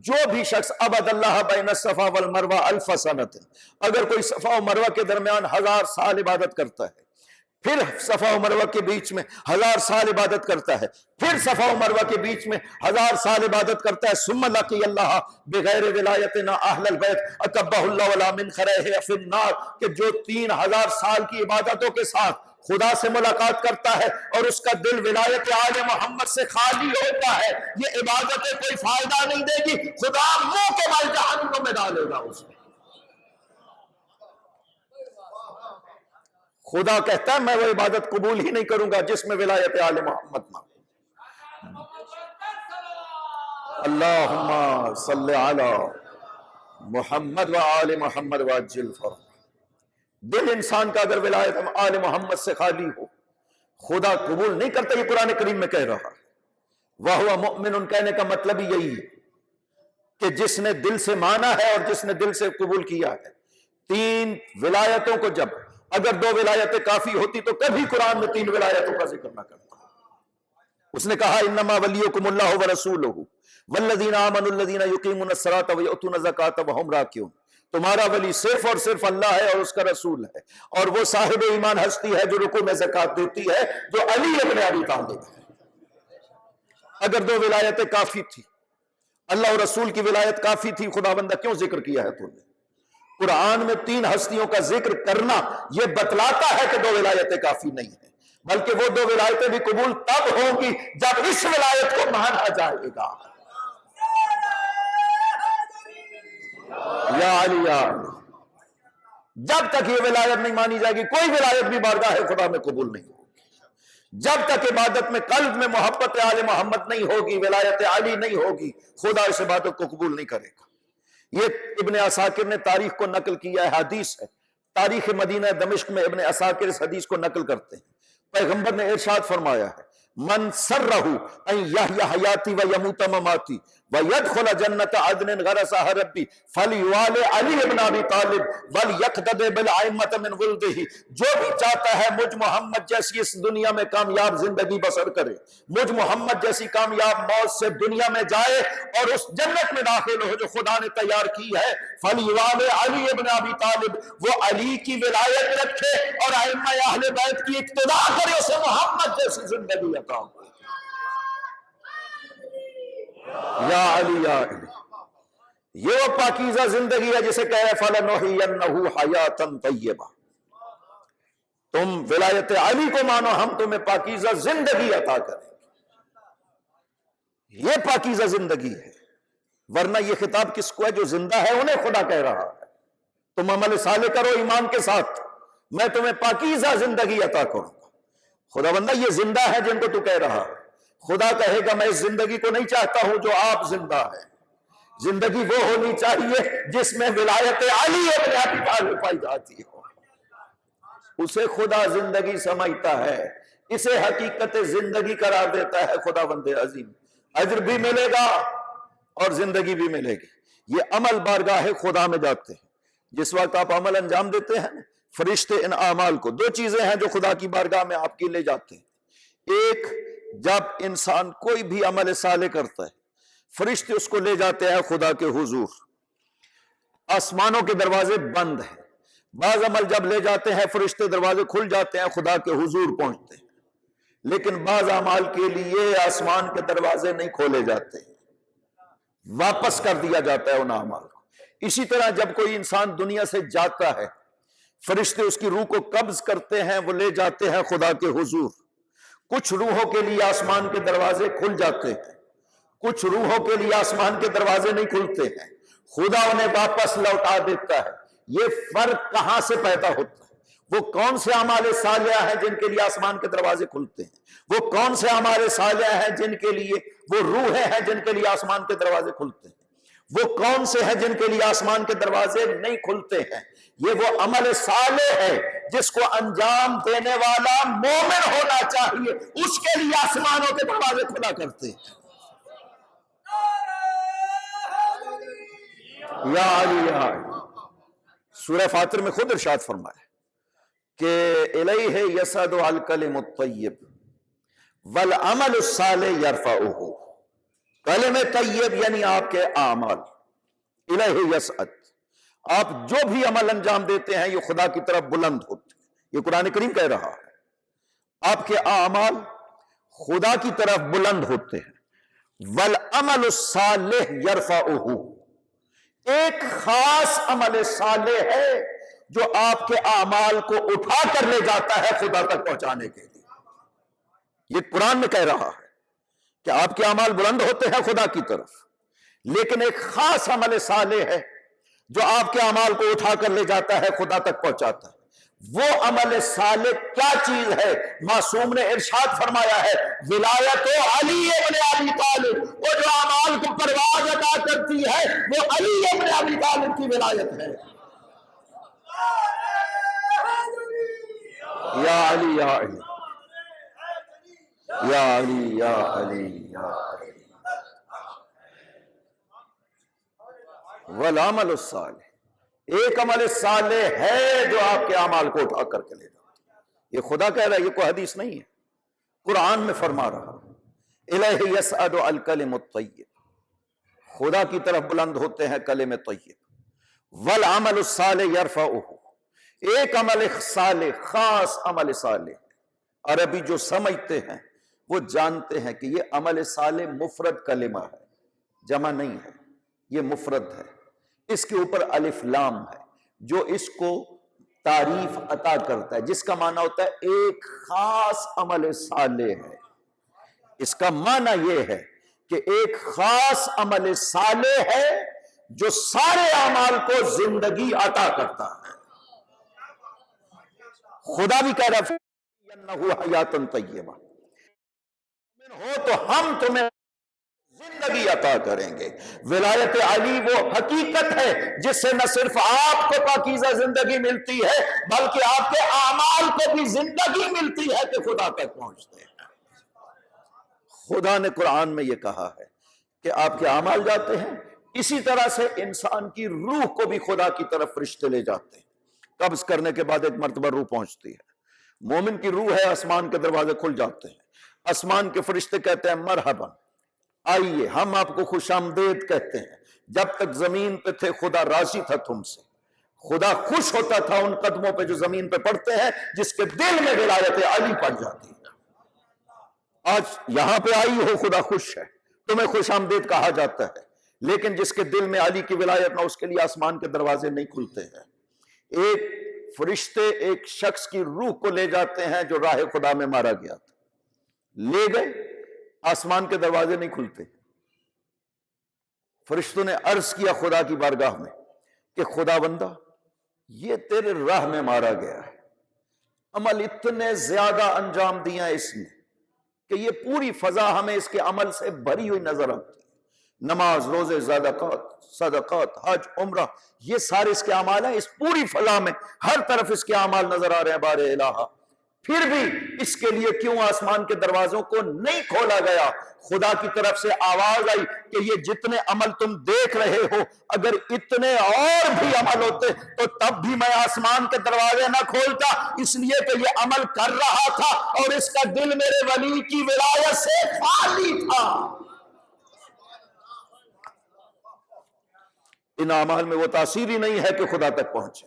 جو بھی شخص عبد اللہ بین الصفا والمروہ الف سنت، اگر کوئی صفا و مروہ کے درمیان 1000 سال عبادت کرتا ہے، پھر صفا و مروہ کے بیچ میں 1000 سال عبادت کرتا ہے، پھر صفا و مروہ کے بیچ میں 1000 سال عبادت کرتا ہے، ثم لقی اللہ بغیر ولایتنا اہل البیت اکبہ اللہ ولا من خریہ فی النار، کہ جو 3000 سال کی عبادتوں کے ساتھ خدا سے ملاقات کرتا ہے اور اس کا دل ولایت آل محمد سے خالی ہوتا ہے، یہ عبادتیں کوئی فائدہ نہیں دے گی، خدا منہ کے بل جہنم میں ڈالے گا اس میں۔ خدا کہتا ہے میں وہ عبادت قبول ہی نہیں کروں گا جس میں ولایت آل محمد نہ۔ اللہم صلی علی محمد و آل محمد وعجل فرج۔ دل انسان کا اگر ولایت آل محمد سے خالی ہو خدا قبول نہیں کرتا، یہ قرآن کریم میں کہہ رہا ہے۔ وَهُوَ مُؤْمِنٌ، کہنے کا مطلب ہی یہی ہے کہ جس نے دل سے مانا ہے اور جس نے دل سے قبول کیا ہے۔ 3 ولایتوں کو جب اگر 2 ولایتیں کافی ہوتی تو کبھی قرآن میں 3 ولایتوں کا ذکر نہ کرتا۔ اس نے کہا انما ولیکم اللہ ورسولہ والذین آمنوا الذین یقیمون الصلاۃ ویؤتون الزکاۃ وہم راکعون، تمہارا ولی صرف اور صرف اللہ ہے اور اس کا رسول ہے، اور وہ صاحب ایمان ہستی ہے جو رکوع میں زکوٰۃ دیتی ہے، جو علی ابن ابی طالب ہے۔ اگر 2 ولایتیں کافی تھی، اللہ اور رسول کی ولایت کافی تھی، خدا بندہ کیوں ذکر کیا ہے تو نے؟ قرآن میں 3 ہستیوں کا ذکر کرنا یہ بتلاتا ہے کہ 2 ولایتیں کافی نہیں ہیں، بلکہ وہ 2 ولایتیں بھی قبول تب ہوں گی جب اس ولایت کو مانا جائے گا۔ یا علی یا علی، جب تک یہ ولایت نہیں مانی جائے گی کوئی ولایت بھی بارگاہ خدا میں قبول نہیں ہوگی۔ جب تک عبادت میں قلب میں محبت آل محمد نہیں ہوگی، ولایت علی نہیں ہوگی، خدا اس عبادت کو قبول نہیں کرے گا۔ یہ ابن عساکر نے تاریخ کو نقل کیا ہے، حدیث ہے، تاریخ مدینہ دمشق میں ابن عساکر اس حدیث کو نقل کرتے ہیں۔ پیغمبر نے ارشاد فرمایا ہے من سرہ ان یحیی حیاتی و یموت مماتی ویدخل جنت عدن غرسہ ربی فلیوال علی ابن ابی طالب ولیقتد بالائمۃ من ولدہ، جو بھی چاہتا ہے مجھ محمد جیسی اس دنیا میں کامیاب زندگی بسر کرے، مجھ محمد جیسی کامیاب موت سے دنیا میں جائے اور اس جنت میں داخل ہو جو خدا نے تیار کی ہے، فلیوال علی ابن ابی طالب، وہ علی کی ولایت رکھے اور ائمہ اہل بیت کی اقتداء کرے، اسے محمد جیسی زندگی عطا ہو۔ یا علی یا علی، یہ وہ پاکیزہ زندگی ہے جسے کہہ رہے فَلَنُحْيِيَنَّهُ حَيَاةً طَيِّبَةً، تم ولایت علی کو مانو ہم تمہیں پاکیزہ زندگی عطا کریں گے۔ یہ پاکیزہ زندگی ہے۔ ورنہ یہ خطاب کس کو ہے؟ جو زندہ ہے انہیں خدا کہہ رہا ہے تم عمل صالح کرو ایمان کے ساتھ، میں تمہیں پاکیزہ زندگی عطا کروں گا۔ خدا بندہ یہ زندہ ہے جن کو تو کہہ رہا ہے، خدا کہے گا میں اس زندگی کو نہیں چاہتا ہوں جو آپ زندہ ہے، زندگی وہ ہونی چاہیے جس میں ولایت علی ابن ابی طالب پائی جاتی ہو، اسے خدا زندگی سمجھتا ہے، اسے حقیقت زندگی قرار دیتا ہے خدا بند عظیم۔ اجر بھی ملے گا اور زندگی بھی ملے گی۔ یہ عمل بارگاہ خدا میں جاتے ہیں، جس وقت آپ عمل انجام دیتے ہیں فرشتے ان اعمال کو، دو چیزیں ہیں جو خدا کی بارگاہ میں آپ کی لے جاتے ہیں۔ ایک، جب انسان کوئی بھی عمل صالح کرتا ہے فرشتے اس کو لے جاتے ہیں خدا کے حضور، آسمانوں کے دروازے بند ہیں، بعض عمل جب لے جاتے ہیں فرشتے دروازے کھل جاتے ہیں خدا کے حضور پہنچتے ہیں، لیکن بعض اعمال کے لیے آسمان کے دروازے نہیں کھولے جاتے، واپس کر دیا جاتا ہے ان اعمال کو۔ اسی طرح جب کوئی انسان دنیا سے جاتا ہے فرشتے اس کی روح کو قبض کرتے ہیں، وہ لے جاتے ہیں خدا کے حضور۔ کچھ روحوں کے لیے آسمان کے دروازے کھل جاتے ہیں، کچھ روحوں کے لیے آسمان کے دروازے نہیں کھلتے ہیں، خدا انہیں واپس لوٹا دیتا ہے۔ یہ فرق کہاں سے پیدا ہوتا ہے؟ وہ کون سے اعمال صالحہ ہیں جن کے لیے آسمان کے دروازے کھلتے ہیں؟ وہ کون سے اعمال صالحہ ہیں جن کے لیے، وہ روحیں ہیں جن کے لیے آسمان کے دروازے کھلتے ہیں؟ وہ کون سے ہیں جن کے لیے آسمان کے دروازے نہیں کھلتے ہیں؟ یہ وہ عمل صالح ہے جس کو انجام دینے والا مومن ہونا چاہیے، اس کے لیے آسمانوں کے دروازے کھلا کرتے ہیں۔ یا علی یا علی، سورہ فاطر میں خود ارشاد فرمایا کہ الیہ یصعد الکلم الطیب والعمل الصالح یرفعہ، کلمہ طیب یعنی آپ کے اعمال، الیہ یصعد، آپ جو بھی عمل انجام دیتے ہیں یہ خدا کی طرف بلند ہوتے ہیں، یہ قرآن کریم کہہ رہا ہے، آپ کے اعمال خدا کی طرف بلند ہوتے ہیں۔ والعمل الصالح یرفعہ، ایک خاص عمل صالح ہے جو آپ کے اعمال کو اٹھا کر لے جاتا ہے خدا تک پہنچانے کے لیے۔ یہ قرآن میں کہہ رہا ہے کہ آپ کے اعمال بلند ہوتے ہیں خدا کی طرف، لیکن ایک خاص عمل صالح ہے جو آپ کے اعمال کو اٹھا کر لے جاتا ہے خدا تک پہنچاتا ہے۔ وہ عمل صالح کیا چیز ہے؟ معصوم نے ارشاد فرمایا ہے ولایت علی ابن ابی طالب، وہ جو اعمال کو پرواز عطا کرتی ہے وہ علی ابن ابی طالب کی ولایت ہے۔ یا علی یا علی یا علی یا علی یا علی، والعمل الصالح، ایک عمل صالح ہے جو آپ کے اعمال کو اٹھا کر کے لے جاتا ہے۔ یہ خدا کہہ رہا ہے، یہ کوئی حدیث نہیں ہے، قرآن میں فرما رہا ہے الیہ یصعد الکلم الطیب، خدا کی طرف بلند ہوتے ہیں کلمہ طیب، والعمل الصالح یرفعہ، ایک عمل صالح، خاص عمل صالح، عربی جو سمجھتے ہیں وہ جانتے ہیں کہ یہ عمل صالح مفرد کلمہ ہے، جمع نہیں ہے، یہ مفرد ہے، اس کے اوپر الف لام ہے جو اس کو تعریف عطا کرتا ہے، جس کا معنی ہوتا ہے ایک خاص عمل صالح ہے۔ اس کا معنی یہ ہے کہ ایک خاص عمل صالح ہے جو سارے اعمال کو زندگی عطا کرتا ہے۔ خدا بھی کہہ رہا ہے انہ حیات طیبہ، ہو تو ہم تمہیں زندگی عطا کریں گے۔ ولایت علی وہ حقیقت ہے جس سے نہ صرف آپ کو پاکیزہ زندگی ملتی ہے بلکہ آپ کے اعمال کو بھی زندگی ملتی ہے کہ خدا تک پہنچتے ہیں۔ خدا نے قرآن میں یہ کہا ہے کہ آپ کے اعمال جاتے ہیں، اسی طرح سے انسان کی روح کو بھی خدا کی طرف فرشتے لے جاتے ہیں، قبض کرنے کے بعد ایک مرتبہ روح پہنچتی ہے، مومن کی روح ہے، آسمان کے دروازے کھل جاتے ہیں، آسمان کے فرشتے کہتے ہیں مرحبا، آئیے، ہم آپ کو خوش آمدید کہتے ہیں۔ جب تک زمین پہ تھے خدا راضی تھا تم سے، خدا خوش ہوتا تھا ان قدموں پہ جو زمین پہ پڑتے ہیں جس کے دل میں ولایت علی پڑ جاتی ہے۔ آج یہاں پہ آئی ہو، خدا خوش ہے، تمہیں خوش آمدید کہا جاتا ہے، لیکن جس کے دل میں علی کی ولایت نہ، اس کے لیے آسمان کے دروازے نہیں کھلتے ہیں۔ ایک فرشتے ایک شخص کی روح کو لے جاتے ہیں جو راہ خدا میں مارا گیا تھا، لے گئے، آسمان کے دروازے نہیں کھلتے، فرشتوں نے عرض کیا خدا کی بارگاہ میں کہ خدا بندہ یہ تیرے راہ میں مارا گیا ہے، عمل اتنے زیادہ انجام دیا اس نے کہ یہ پوری فضا ہمیں اس کے عمل سے بھری ہوئی نظر آتی ہے، نماز، روزے، صدقات، حج، عمرہ، یہ سارے اس کے اعمال ہیں، اس پوری فضا میں ہر طرف اس کے اعمال نظر آ رہے ہیں بار الہ، پھر بھی اس کے لیے کیوں آسمان کے دروازوں کو نہیں کھولا گیا؟ خدا کی طرف سے آواز آئی کہ یہ جتنے عمل تم دیکھ رہے ہو اگر اتنے اور بھی عمل ہوتے تو تب بھی میں آسمان کے دروازے نہ کھولتا، اس لیے کہ یہ عمل کر رہا تھا اور اس کا دل میرے ولی کی ولایت سے خالی تھا۔ ان اعمال میں وہ تاثیر ہی نہیں ہے کہ خدا تک پہنچے۔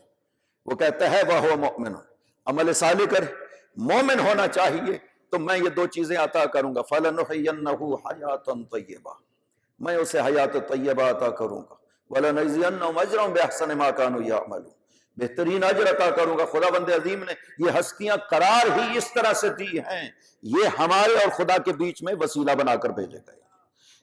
وہ کہتا ہے وَهُوَ مُؤْمِنٌ، عمل صالح کرے، مومن ہونا چاہیے، تو میں یہ دو چیزیں عطا کروں گا، فَلَنُحْيِيَنَّهُ حَيَاةً طَيِّبَةً، میں اسے حیات طیبہ عطا کروں گا، وَلَنَجْزِيَنَّهُمْ أَجْرَهُمْ بِأَحْسَنِ مَا كَانُوا يَعْمَلُونَ، بہترین اجر عطا کروں گا۔ خدا بند عظیم نے یہ ہستیاں قرار ہی اس طرح سے دی ہیں، یہ ہمارے اور خدا کے بیچ میں وسیلہ بنا کر بھیجے گئے،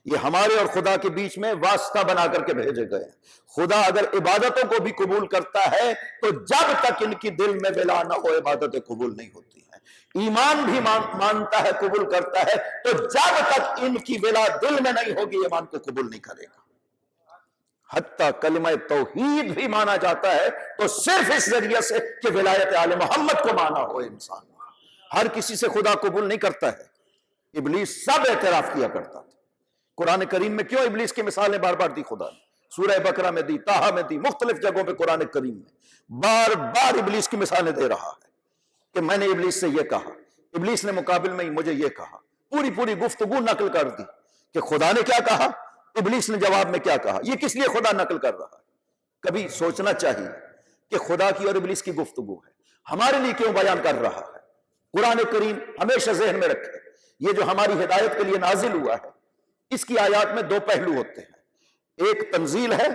یہ ہمارے اور خدا کے بیچ میں واسطہ بنا کر کے بھیجے گئے۔ خدا اگر عبادتوں کو بھی قبول کرتا ہے تو جب تک ان کی دل میں ولا نہ ہو عبادتیں قبول نہیں ہوتی ہیں، ایمان بھی مانتا ہے، قبول کرتا ہے، تو جب تک ان کی ولا دل میں نہیں ہوگی ایمان کو قبول نہیں کرے گا۔ حتیٰ کلمہ توحید بھی مانا جاتا ہے تو صرف اس ذریعے سے کہ ولایت آل محمد کو مانا ہو انسان، ہر کسی سے خدا قبول نہیں کرتا ہے۔ ابلیس سب اعتراف کیا کرتا تھا۔ قرآن کریم میں کیوں ابلیس کی مثالیں بار بار دی خدا نے؟ سورہ بقرہ میں دی، طٰہٰ میں دی، مختلف جگہوں پہ قرآن کریم میں بار بار ابلیس کی مثالیں دے رہا ہے کہ میں نے ابلیس سے یہ کہا، ابلیس نے مقابل میں مجھے یہ کہا، پوری گفتگو نقل کر دی کہ خدا نے کیا کہا، ابلیس نے جواب میں کیا کہا، یہ کس لیے خدا نقل کر رہا ہے؟ کبھی سوچنا چاہیے کہ خدا کی اور ابلیس کی گفتگو ہے، ہمارے لیے کیوں بیان کر رہا ہے؟ قرآن کریم ہمیشہ ذہن میں رکھے، یہ جو ہماری ہدایت کے لیے نازل ہوا ہے، اس کی آیات میں دو پہلو ہوتے ہیں، ایک تنزیل ہے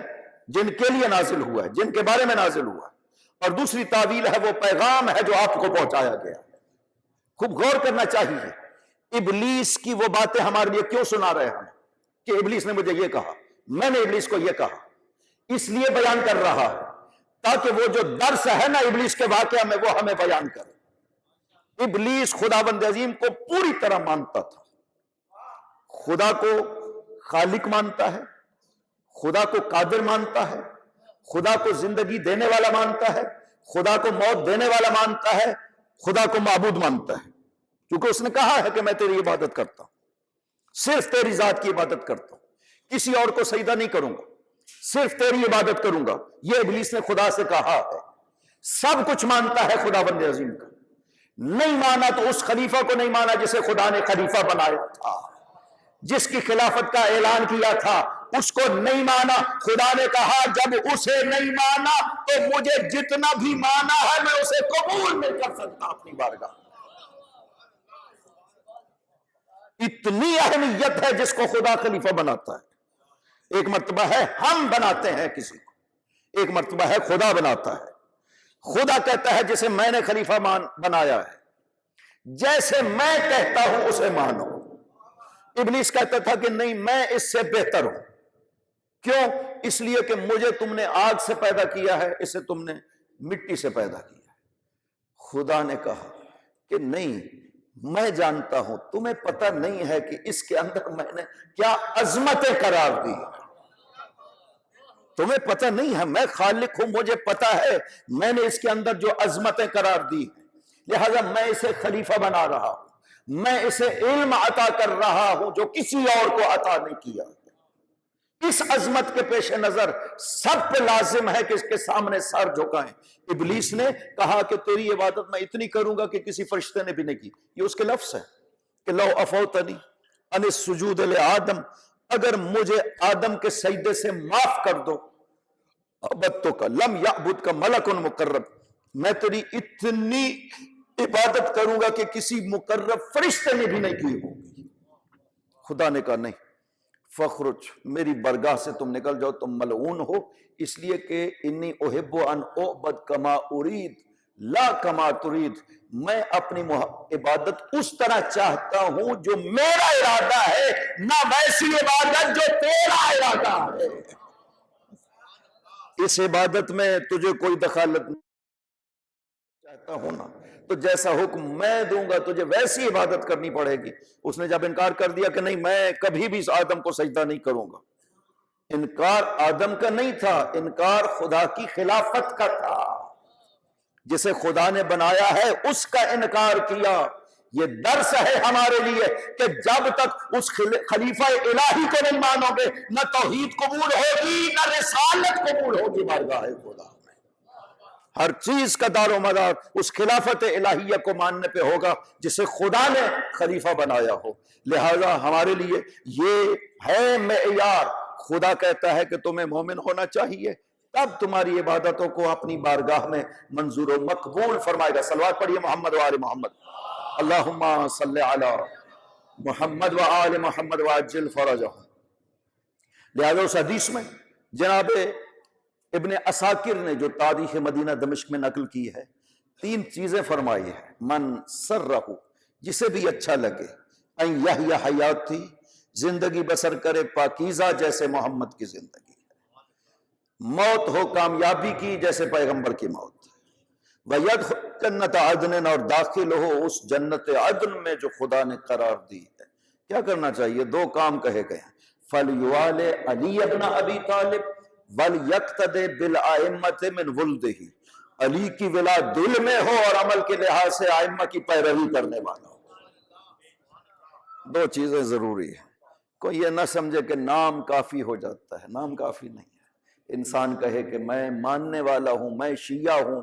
جن کے لیے نازل ہوا ہے، جن کے بارے میں نازل ہوا ہے، اور دوسری تعویل ہے، وہ پیغام ہے جو آپ کو پہنچایا گیا ہے۔ خوب غور کرنا چاہیے، ابلیس کی وہ باتیں ہمارے لیے کیوں سنا رہے ہیں کہ ابلیس نے مجھے یہ کہا، میں نے ابلیس کو یہ کہا، اس لیے بیان کر رہا ہے تاکہ وہ جو درس ہے نا ابلیس کے واقعہ میں وہ ہمیں بیان کرے۔ ابلیس خداوند عظیم کو پوری طرح مانتا تھا، خدا کو خالق مانتا ہے، خدا کو قادر مانتا ہے، خدا کو زندگی دینے والا مانتا ہے، خدا کو موت دینے والا مانتا ہے، خدا کو معبود مانتا ہے، کیونکہ اس نے کہا ہے کہ میں تیری عبادت کرتا ہوں، صرف تیری ذات کی عبادت کرتا ہوں، کسی اور کو سجدہ نہیں کروں گا، صرف تیری عبادت کروں گا۔ یہ ابلیس نے خدا سے کہا ہے، سب کچھ مانتا ہے خداوند عظیم کا، نہیں مانا تو اس خلیفہ کو نہیں مانا جسے خدا نے خلیفہ بنایا تھا، جس کی خلافت کا اعلان کیا تھا اس کو نہیں مانا۔ خدا نے کہا جب اسے نہیں مانا تو مجھے جتنا بھی مانا ہے میں اسے قبول نہیں کر سکتا اپنی بارگاہ۔ اتنی اہمیت ہے جس کو خدا خلیفہ بناتا ہے۔ ایک مرتبہ ہے ہم بناتے ہیں کسی کو، ایک مرتبہ ہے خدا بناتا ہے۔ خدا کہتا ہے جسے میں نے خلیفہ بنایا ہے، جیسے میں کہتا ہوں اسے مانو۔ ابلیس کہتا تھا کہ نہیں، میں اس سے بہتر ہوں۔ کیوں؟ اس لیے کہ مجھے تم نے آگ سے پیدا کیا ہے، اسے تم نے مٹی سے پیدا کیا ہے۔ خدا نے کہا کہ نہیں، میں جانتا ہوں، تمہیں پتہ نہیں ہے کہ اس کے اندر میں نے کیا عظمتیں قرار دی، تمہیں پتہ نہیں ہے، میں خالق ہوں، مجھے پتہ ہے میں نے اس کے اندر جو عظمتیں قرار دی، لہذا میں اسے خلیفہ بنا رہا ہوں، میں اسے علم عطا کر رہا ہوں جو کسی اور کو عطا نہیں کیا۔ اس عظمت کے پیش نظر سب پہ لازم ہے کہ اس کے سامنے سر جھکائیں۔ ابلیس نے کہا کہ تیری عبادت میں اتنی کروں گا کہ کسی فرشتے نے بھی نہیں کی، یہ اس کے لفظ ہے کہ لو افوتنی ان السجود لآدم، اگر مجھے آدم کے سجدے سے معاف کر دو، عبدتک لم یعبد کا ملک مقرب، میں تیری اتنی عبادت کروں گا کہ کسی مقرب فرشتے نے بھی نہیں کی ہوگی۔ خدا نے کہا نہیں، فخرج، میری برگاہ سے تم نکل جاؤ، تم ملعون ہو، اس لیے کہ انی احب ان اعبد کما ارید لا کما ترید، میں اپنی عبادت اس طرح چاہتا ہوں جو میرا ارادہ ہے، نہ ویسی عبادت جو تیرا ارادہ ہے۔ اس عبادت میں تجھے کوئی دخالت نہیں چاہتا ہوں نا، تو جیسا حکم میں دوں گا تجھے ویسی عبادت کرنی پڑے گی۔ اس نے جب انکار کر دیا کہ نہیں میں کبھی بھی اس آدم کو سجدہ نہیں کروں گا، انکار آدم کا نہیں تھا، انکار خدا کی خلافت کا تھا، جسے خدا نے بنایا ہے اس کا انکار کیا۔ یہ درس ہے ہمارے لیے کہ جب تک اس خلیفہ الہی کو نہیں مانو گے، نہ توحید قبول ہوگی نہ رسالت قبول ہوگی بارگاہ خدا میں۔ ہر چیز کا دار و مدار اس خلافت الہیہ کو ماننے پہ ہوگا جسے خدا نے خلیفہ بنایا ہو۔ لہذا ہمارے لیے یہ ہے معیار۔ خدا کہتا ہے کہ تمہیں مومن ہونا چاہیے، تب تمہاری عبادتوں کو اپنی بارگاہ میں منظور و مقبول فرمائے گا۔ صلوات پڑھیے محمد و آل محمد، اللہم صلی علی محمد و آل محمد وعجل فرجہم۔ لہذا اس حدیث میں جناب ابن عساکر نے جو تاریخ مدینہ دمشق میں نقل کی ہے، 3 چیزیں فرمائی ہیں۔ من سرہ، جسے بھی اچھا لگے، ان یحیی حیاتی، زندگی بسر کرے پاکیزہ جیسے محمد کی زندگی ہے، موت ہو کامیابی کی جیسے پیغمبر کی موت، وَيَدْخُلْ جنت عدن، اور داخل ہو اس جنت عدن میں جو خدا نے قرار دی ہے۔ کیا کرنا چاہیے؟ 2 کام کہے گئے ہیں، فَلْيُوَالِ عَلِيَّ بْنَ أَبِي طَالِبٍ وَلْيَقْتَدِ بِالْآئِمَّةِ مِنْ وُلْدِهِ، علی کی ولا دل میں ہو اور عمل کے لحاظ سے آئمہ کی پیروی کرنے والا ہو۔ 2 چیزیں ضروری ہیں۔ کوئی یہ نہ سمجھے کہ نام کافی ہو جاتا ہے، نام کافی نہیں ہے۔ انسان کہے کہ میں ماننے والا ہوں، میں شیعہ ہوں،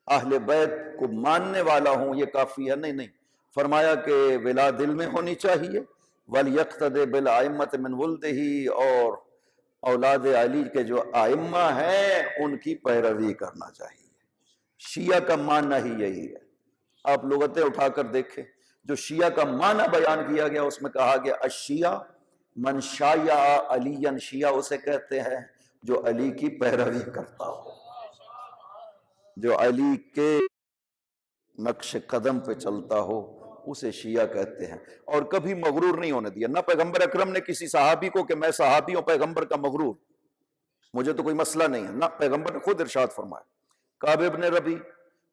اہل بیت کو ماننے والا ہوں، یہ کافی ہے؟ نہیں، فرمایا کہ ولا دل میں ہونی چاہیے، وَلْيَقْتَدِ بِالْآئِمَّةِ مِنْ وُلْدِهِ، اور اولاد علی کے جو آئمہ ہیں ان کی پیروی کرنا چاہیے۔ شیعہ کا معنی ہی یہی ہے۔ آپ لغتیں اٹھا کر دیکھیں، جو شیعہ کا معنی بیان کیا گیا اس میں کہا گیا الشیعہ من شایع علیًا، شیعہ اسے کہتے ہیں جو علی کی پیروی کرتا ہو، جو علی کے نقش قدم پہ چلتا ہو، اسے شیعہ کہتے ہیں۔ اور کبھی مغرور نہیں ہونے دیا، نہ پیغمبر اکرم نے کسی صحابی کو کہ میں صحابی ہوں پیغمبر کا مغرور، مجھے تو کوئی مسئلہ نہیں ہے، نہ، پیغمبر نے خود ارشاد فرمایا۔ کعب ابن ربیع،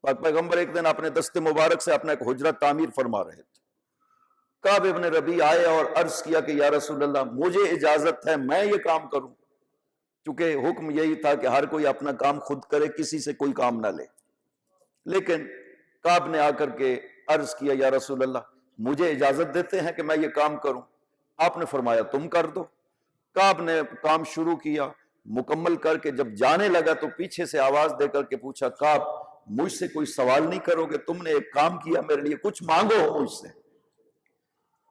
پاک پیغمبر ایک دن اپنے دست مبارک سے اپنا ایک حجرہ تعمیر فرما رہے تھے، کعب ابن ربیع آئے اور عرض کیا کہ یا رسول اللہ مجھے اجازت ہے میں یہ کام کروں، چونکہ حکم یہی تھا کہ ہر کوئی اپنا کام خود کرے، کسی سے کوئی کام نہ لے۔ لیکن کعب نے آ کر کے عرض کیا یا رسول اللہ مجھے اجازت دیتے ہیں کہ میں یہ کام کروں؟ آپ نے فرمایا تم کر دو۔ کعب نے کام شروع کیا، مکمل کر کے جب جانے لگا تو پیچھے سے آواز دے کر کے پوچھا کعب مجھ سے کوئی سوال نہیں کرو گے؟ تم نے ایک کام کیا میرے لیے، کچھ مانگو مجھ سے۔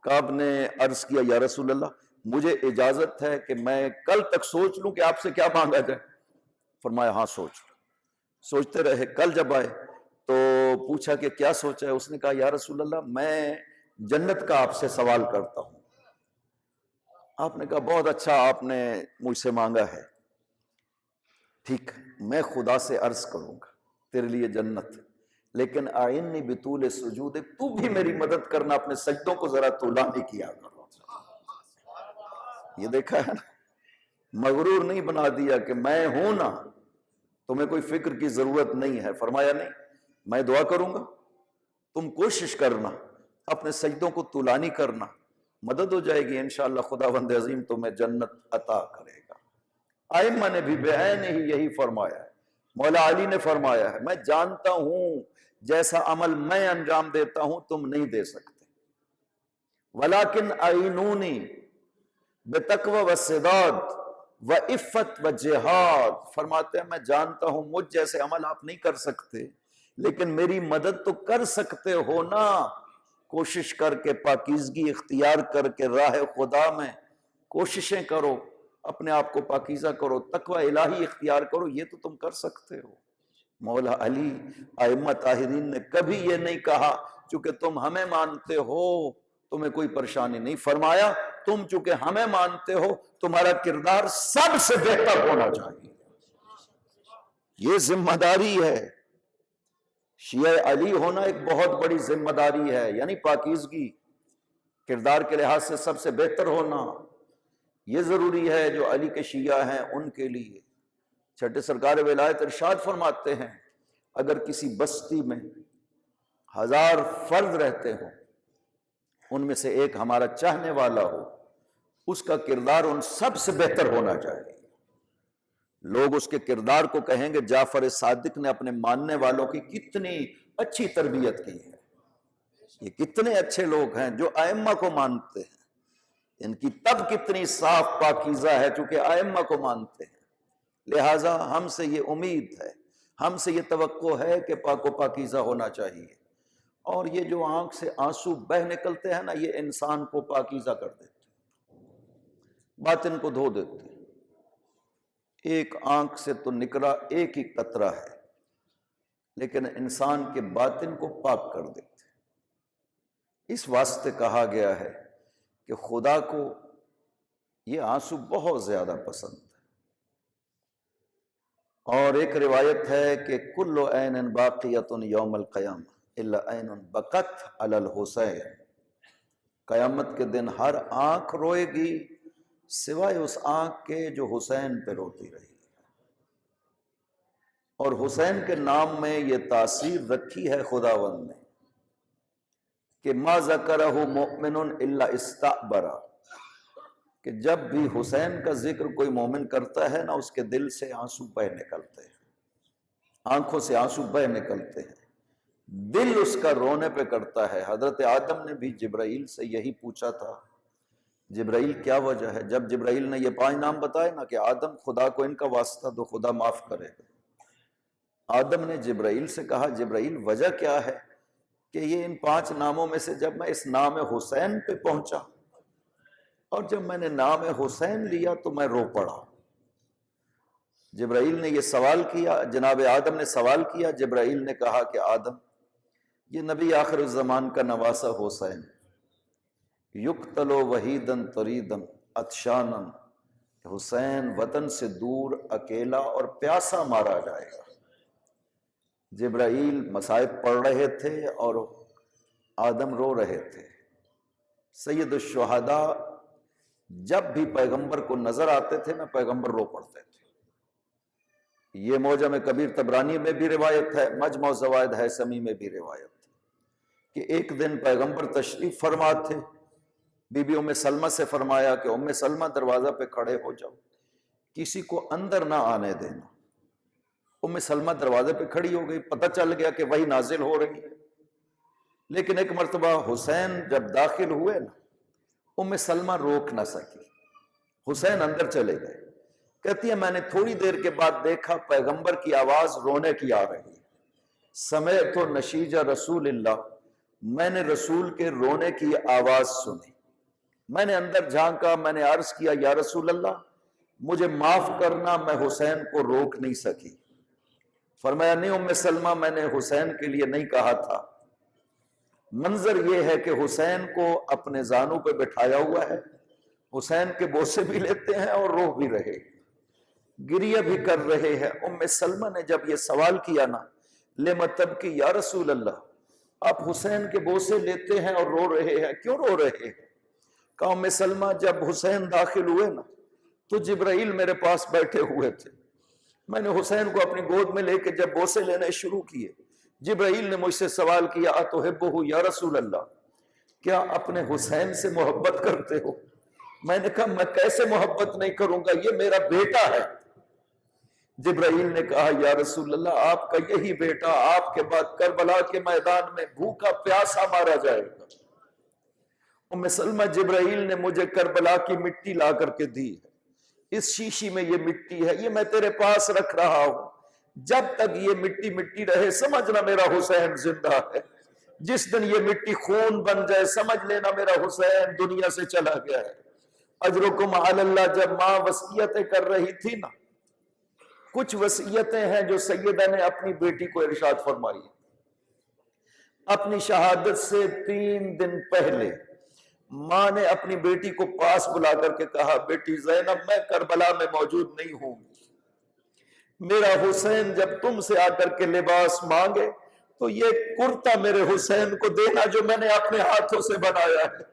کعب نے عرض کیا یا رسول اللہ مجھے اجازت ہے کہ میں کل تک سوچ لوں کہ آپ سے کیا مانگا جائے؟ فرمایا ہاں سوچ لو۔ سوچتے رہے، کل جب آئے تو پوچھا کہ کیا سوچا ہے؟ اس نے کہا یا رسول اللہ میں جنت کا آپ سے سوال کرتا ہوں۔ آپ نے کہا بہت اچھا آپ نے مجھ سے مانگا ہے، ٹھیک میں خدا سے عرض کروں گا تیرے لیے جنت، لیکن اعنی بطول سجود، تو بھی میری مدد کرنا، اپنے سجدوں کو ذرا طولا نہیں کیا کرو۔ یہ دیکھا ہے نا، مغرور نہیں بنا دیا کہ میں ہوں نا، تمہیں کوئی فکر کی ضرورت نہیں ہے۔ فرمایا نہیں، میں دعا کروں گا، تم کوشش کرنا، اپنے سجدوں کو طولانی کرنا، مدد ہو جائے گی انشاءاللہ، خداوند عظیم تمہیں جنت عطا کرے گا۔ ائمہ نے بھی بعین ہی یہی فرمایا ہے۔ مولا علی نے فرمایا ہے میں جانتا ہوں جیسا عمل میں انجام دیتا ہوں تم نہیں دے سکتے، ولیکن اعینونی بتقوی والسداد وعفت وجہاد، فرماتے ہیں میں جانتا ہوں مجھ جیسے عمل آپ نہیں کر سکتے، لیکن میری مدد تو کر سکتے ہو نا، کوشش کر کے پاکیزگی اختیار کر کے راہ خدا میں کوششیں کرو، اپنے آپ کو پاکیزہ کرو، تقوی الہی اختیار کرو، یہ تو تم کر سکتے ہو۔ مولا علی ائمہ طاہرین نے کبھی یہ نہیں کہا چونکہ تم ہمیں مانتے ہو تمہیں کوئی پریشانی نہیں، فرمایا تم چونکہ ہمیں مانتے ہو تمہارا کردار سب سے بہتر ہونا چاہیے، یہ ذمہ داری ہے۔ شیعہ علی ہونا ایک بہت بڑی ذمہ داری ہے، یعنی پاکیزگی، کردار کے لحاظ سے سب سے بہتر ہونا یہ ضروری ہے جو علی کے شیعہ ہیں ان کے لیے۔ چھٹے سرکار ولایت ارشاد فرماتے ہیں اگر کسی بستی میں 1000 فرد رہتے ہوں، ان میں سے ایک ہمارا چاہنے والا ہو، اس کا کردار ان سب سے بہتر ہونا چاہیے۔ لوگ اس کے کردار کو کہیں گے جعفر صادق نے اپنے ماننے والوں کی کتنی اچھی تربیت کی ہے، یہ کتنے اچھے لوگ ہیں جو ائمہ کو مانتے ہیں، ان کی طب کتنی صاف پاکیزہ ہے چونکہ ائمہ کو مانتے ہیں۔ لہٰذا ہم سے یہ امید ہے، ہم سے یہ توقع ہے کہ پاک و پاکیزہ ہونا چاہیے۔ اور یہ جو آنکھ سے آنسو بہ نکلتے ہیں نا، یہ انسان کو پاکیزہ کر دیتے، باطن کو دھو دیتے۔ ایک آنکھ سے تو نکلا ایک ہی قطرہ ہے، لیکن انسان کے باطن کو پاک کر دیتے۔ اس واسطے کہا گیا ہے کہ خدا کو یہ آنسو بہت زیادہ پسند ہے۔ اور ایک روایت ہے کہ کل عین باقیۃ یوم القیامہ الا عین بکت علی الحسین، قیامت کے دن ہر آنکھ روئے گی سوائے اس آنکھ کے جو حسین پہ روتی رہی۔ اور حسین کے نام میں یہ تاثیر رکھی ہے خداوند نے کہ ما ذکرہ مؤمن الا استعبرا، کہ جب بھی حسین کا ذکر کوئی مومن کرتا ہے نا، اس کے دل سے آنسو بہہ نکلتے ہیں، آنکھوں سے آنسو بہہ نکلتے ہیں، دل اس کا رونے پہ کرتا ہے۔ حضرت آدم نے بھی جبرائیل سے یہی پوچھا تھا، جبرائیل کیا وجہ ہے؟ جب جبرائیل نے یہ 5 نام بتائے نا کہ آدم خدا کو ان کا واسطہ دو، خدا معاف کرے گا، آدم نے جبرائیل سے کہا جبرائیل وجہ کیا ہے؟ کہ یہ ان 5 ناموں میں سے جب میں اس نام حسین پہ پہنچا اور جب میں نے نام حسین لیا تو میں رو پڑا۔ جبرائیل نے یہ سوال کیا، جناب آدم نے سوال کیا، جبرائیل نے کہا کہ آدم، یہ نبی آخر الزمان کا نواسہ حسین، یقتل وحیدن طریدن عطشانن، حسین وطن سے دور اکیلا اور پیاسا مارا جائے گا۔ جبرائیل مصائب پڑھ رہے تھے اور آدم رو رہے تھے۔ سید الشہداء جب بھی پیغمبر کو نظر آتے تھے نا، پیغمبر رو پڑتے تھے۔ یہ معجم کبیر طبرانی میں بھی روایت ہے، مجمع الزوائد ہیثمی میں بھی روایت ہے کہ ایک دن پیغمبر تشریف فرما تھے، بی بی ام سلمہ سے فرمایا کہ ام سلمہ دروازہ پہ کھڑے ہو جاؤ، کسی کو اندر نہ آنے دینا۔ ام سلمہ دروازے پہ کھڑی ہو گئی، پتہ چل گیا کہ وحی نازل ہو رہی ہے۔ لیکن ایک مرتبہ حسین جب داخل ہوئے نا، ام سلمہ روک نہ سکی، حسین اندر چلے گئے۔ کہتی ہے میں نے تھوڑی دیر کے بعد دیکھا پیغمبر کی آواز رونے کی آ رہی ہے، سمعت نشیج رسول اللہ، میں نے رسول کے رونے کی آواز سنی۔ میں نے اندر جھانکا، میں نے عرض کیا یا رسول اللہ مجھے معاف کرنا، میں حسین کو روک نہیں سکی۔ فرمایا نہیں ام سلمہ، میں نے حسین کے لیے نہیں کہا تھا، منظر یہ ہے کہ حسین کو اپنے زانوں پہ بٹھایا ہوا ہے، حسین کے بوسے بھی لیتے ہیں اور رو بھی رہے ہیں، گریہ بھی کر رہے ہیں۔ ام سلمہ نے جب یہ سوال کیا نا، لم تبکی یا رسول اللہ، آپ حسین کے بوسے لیتے ہیں اور رو رہے ہیں، کیوں رو رہے ہیں؟ کہا ام سلمہ جب حسین داخل ہوئے نا تو جبرائیل میرے پاس بیٹھے ہوئے تھے، میں نے حسین کو اپنی گود میں لے کے جب بوسے لینے شروع کیے، جبرائیل نے مجھ سے سوال کیا اتحبہ یا رسول اللہ، کیا اپنے حسین سے محبت کرتے ہو؟ میں نے کہا میں کیسے محبت نہیں کروں گا، یہ میرا بیٹا ہے۔ جبرائیل نے کہا یا رسول اللہ آپ کا یہی بیٹا آپ کے بعد کربلا کے میدان میں بھوکا پیاسا مارا جائے گا۔ ام سلمہ جبرائیل نے مجھے کربلا کی مٹی لا کر کے دی ہے، اس شیشی میں یہ مٹی ہے، یہ میں تیرے پاس رکھ رہا ہوں، جب تک یہ مٹی مٹی رہے سمجھنا میرا حسین زندہ ہے، جس دن یہ مٹی خون بن جائے سمجھ لینا میرا حسین دنیا سے چلا گیا ہے۔ اجرکم علی اللہ، جب ماں وصیتیں کر رہی تھی نا، کچھ وصیتیں ہیں جو سیدہ نے اپنی بیٹی کو ارشاد فرمائی، اپنی شہادت سے 3 دن پہلے ماں نے اپنی بیٹی کو پاس بلا کر کے کہا بیٹی زینب میں کربلا میں موجود نہیں ہوں، میرا حسین جب تم سے آ کر کے لباس مانگے تو یہ کرتا میرے حسین کو دینا جو میں نے اپنے ہاتھوں سے بنایا ہے.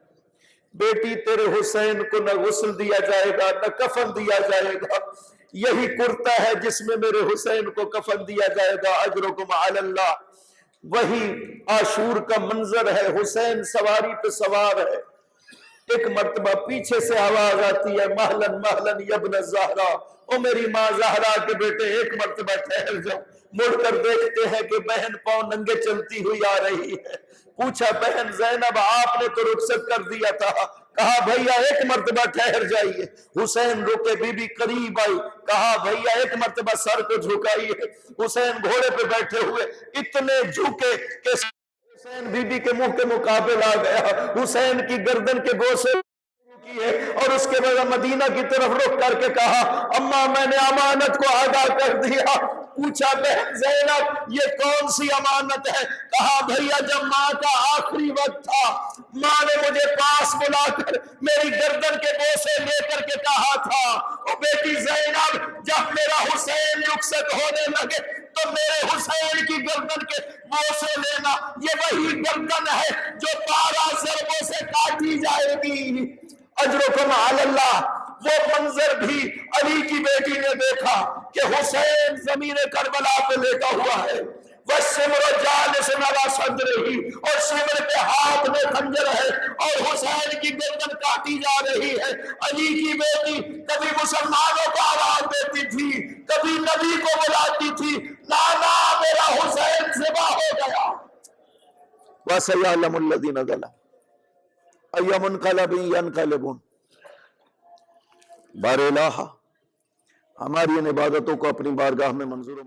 بیٹی تیرے حسین کو نہ غسل دیا جائے گا نہ کفن دیا جائے گا، یہی کرتا ہے جس میں میرے حسین کو کفن دیا جائے گا. اجرکم علی اللہ. وہی عاشور کا منظر ہے، حسین سواری پہ سوار ہے، ایک مرتبہ پیچھے سے آواز آتی ہے مہلن مہلن یبن زہرا، او میری ماں زہرا کے بیٹے ایک مرتبہ ٹھہر جاؤ. مڑ کر دیکھتے ہیں کہ بہن پاؤں ننگے چلتی ہوئی آ رہی ہے. پوچھا بہن زینب آپ نے تو رخصت کر دیا تھا. کہا بھیا ایک مرتبہ ٹھہر جائیے. حسین رکے، بی بی قریب آئی، کہا بھیا ایک مرتبہ سر کو جھکائیے. حسین گھوڑے پہ بیٹھے ہوئے اتنے جھکے کہ حسین بی بی کے منہ کے مقابل آ گیا. حسین کی گردن کے بوسے کی ہے اور اس کے بعد مدینہ کی طرف رخ کر کے کہا اماں میں نے امانت کو ادا کر دیا. پوچھا بہن زینب یہ کون سی امانت ہے؟ کہا بھیا جب ماں کا آخری وقت تھا ماں نے مجھے پاس بلا کر میری گردن کے بوسے لے کر کے کہا تھا او بیٹی زینب جب میرا حسین رخصت ہونے لگے تو میرے حسین کی گردن کے بوسے لینا. یہ وہی گردن ہے جو 12 ضربوں سے کاٹی جائے گی. اجرکم علی اللہ. وہ منظر بھی علی کی بیٹی نے دیکھا کہ حسین زمین کربلا پہ لیٹا ہوا ہے، وَالسِّمْرُ جَالِسٌ عَلَىٰ صَدْرِهِ، اور سمر کے ہاتھ میں خنجر ہے اور حسین کی گردن کاٹی جا رہی ہے. علی کی بیٹی کبھی مسلمانوں کو آواز دیتی تھی، کبھی نبی کو بلاتی تھی، نانا میرا حسین ذبح ہو گیا. وَسَيَعْلَمُ الَّذِينَ ظَلَمُوا أَيَّ مُنْقَلَبٍ يَنْقَلِبُونَ. بار الہ ہماری ان عبادتوں کو اپنی بارگاہ میں منظور و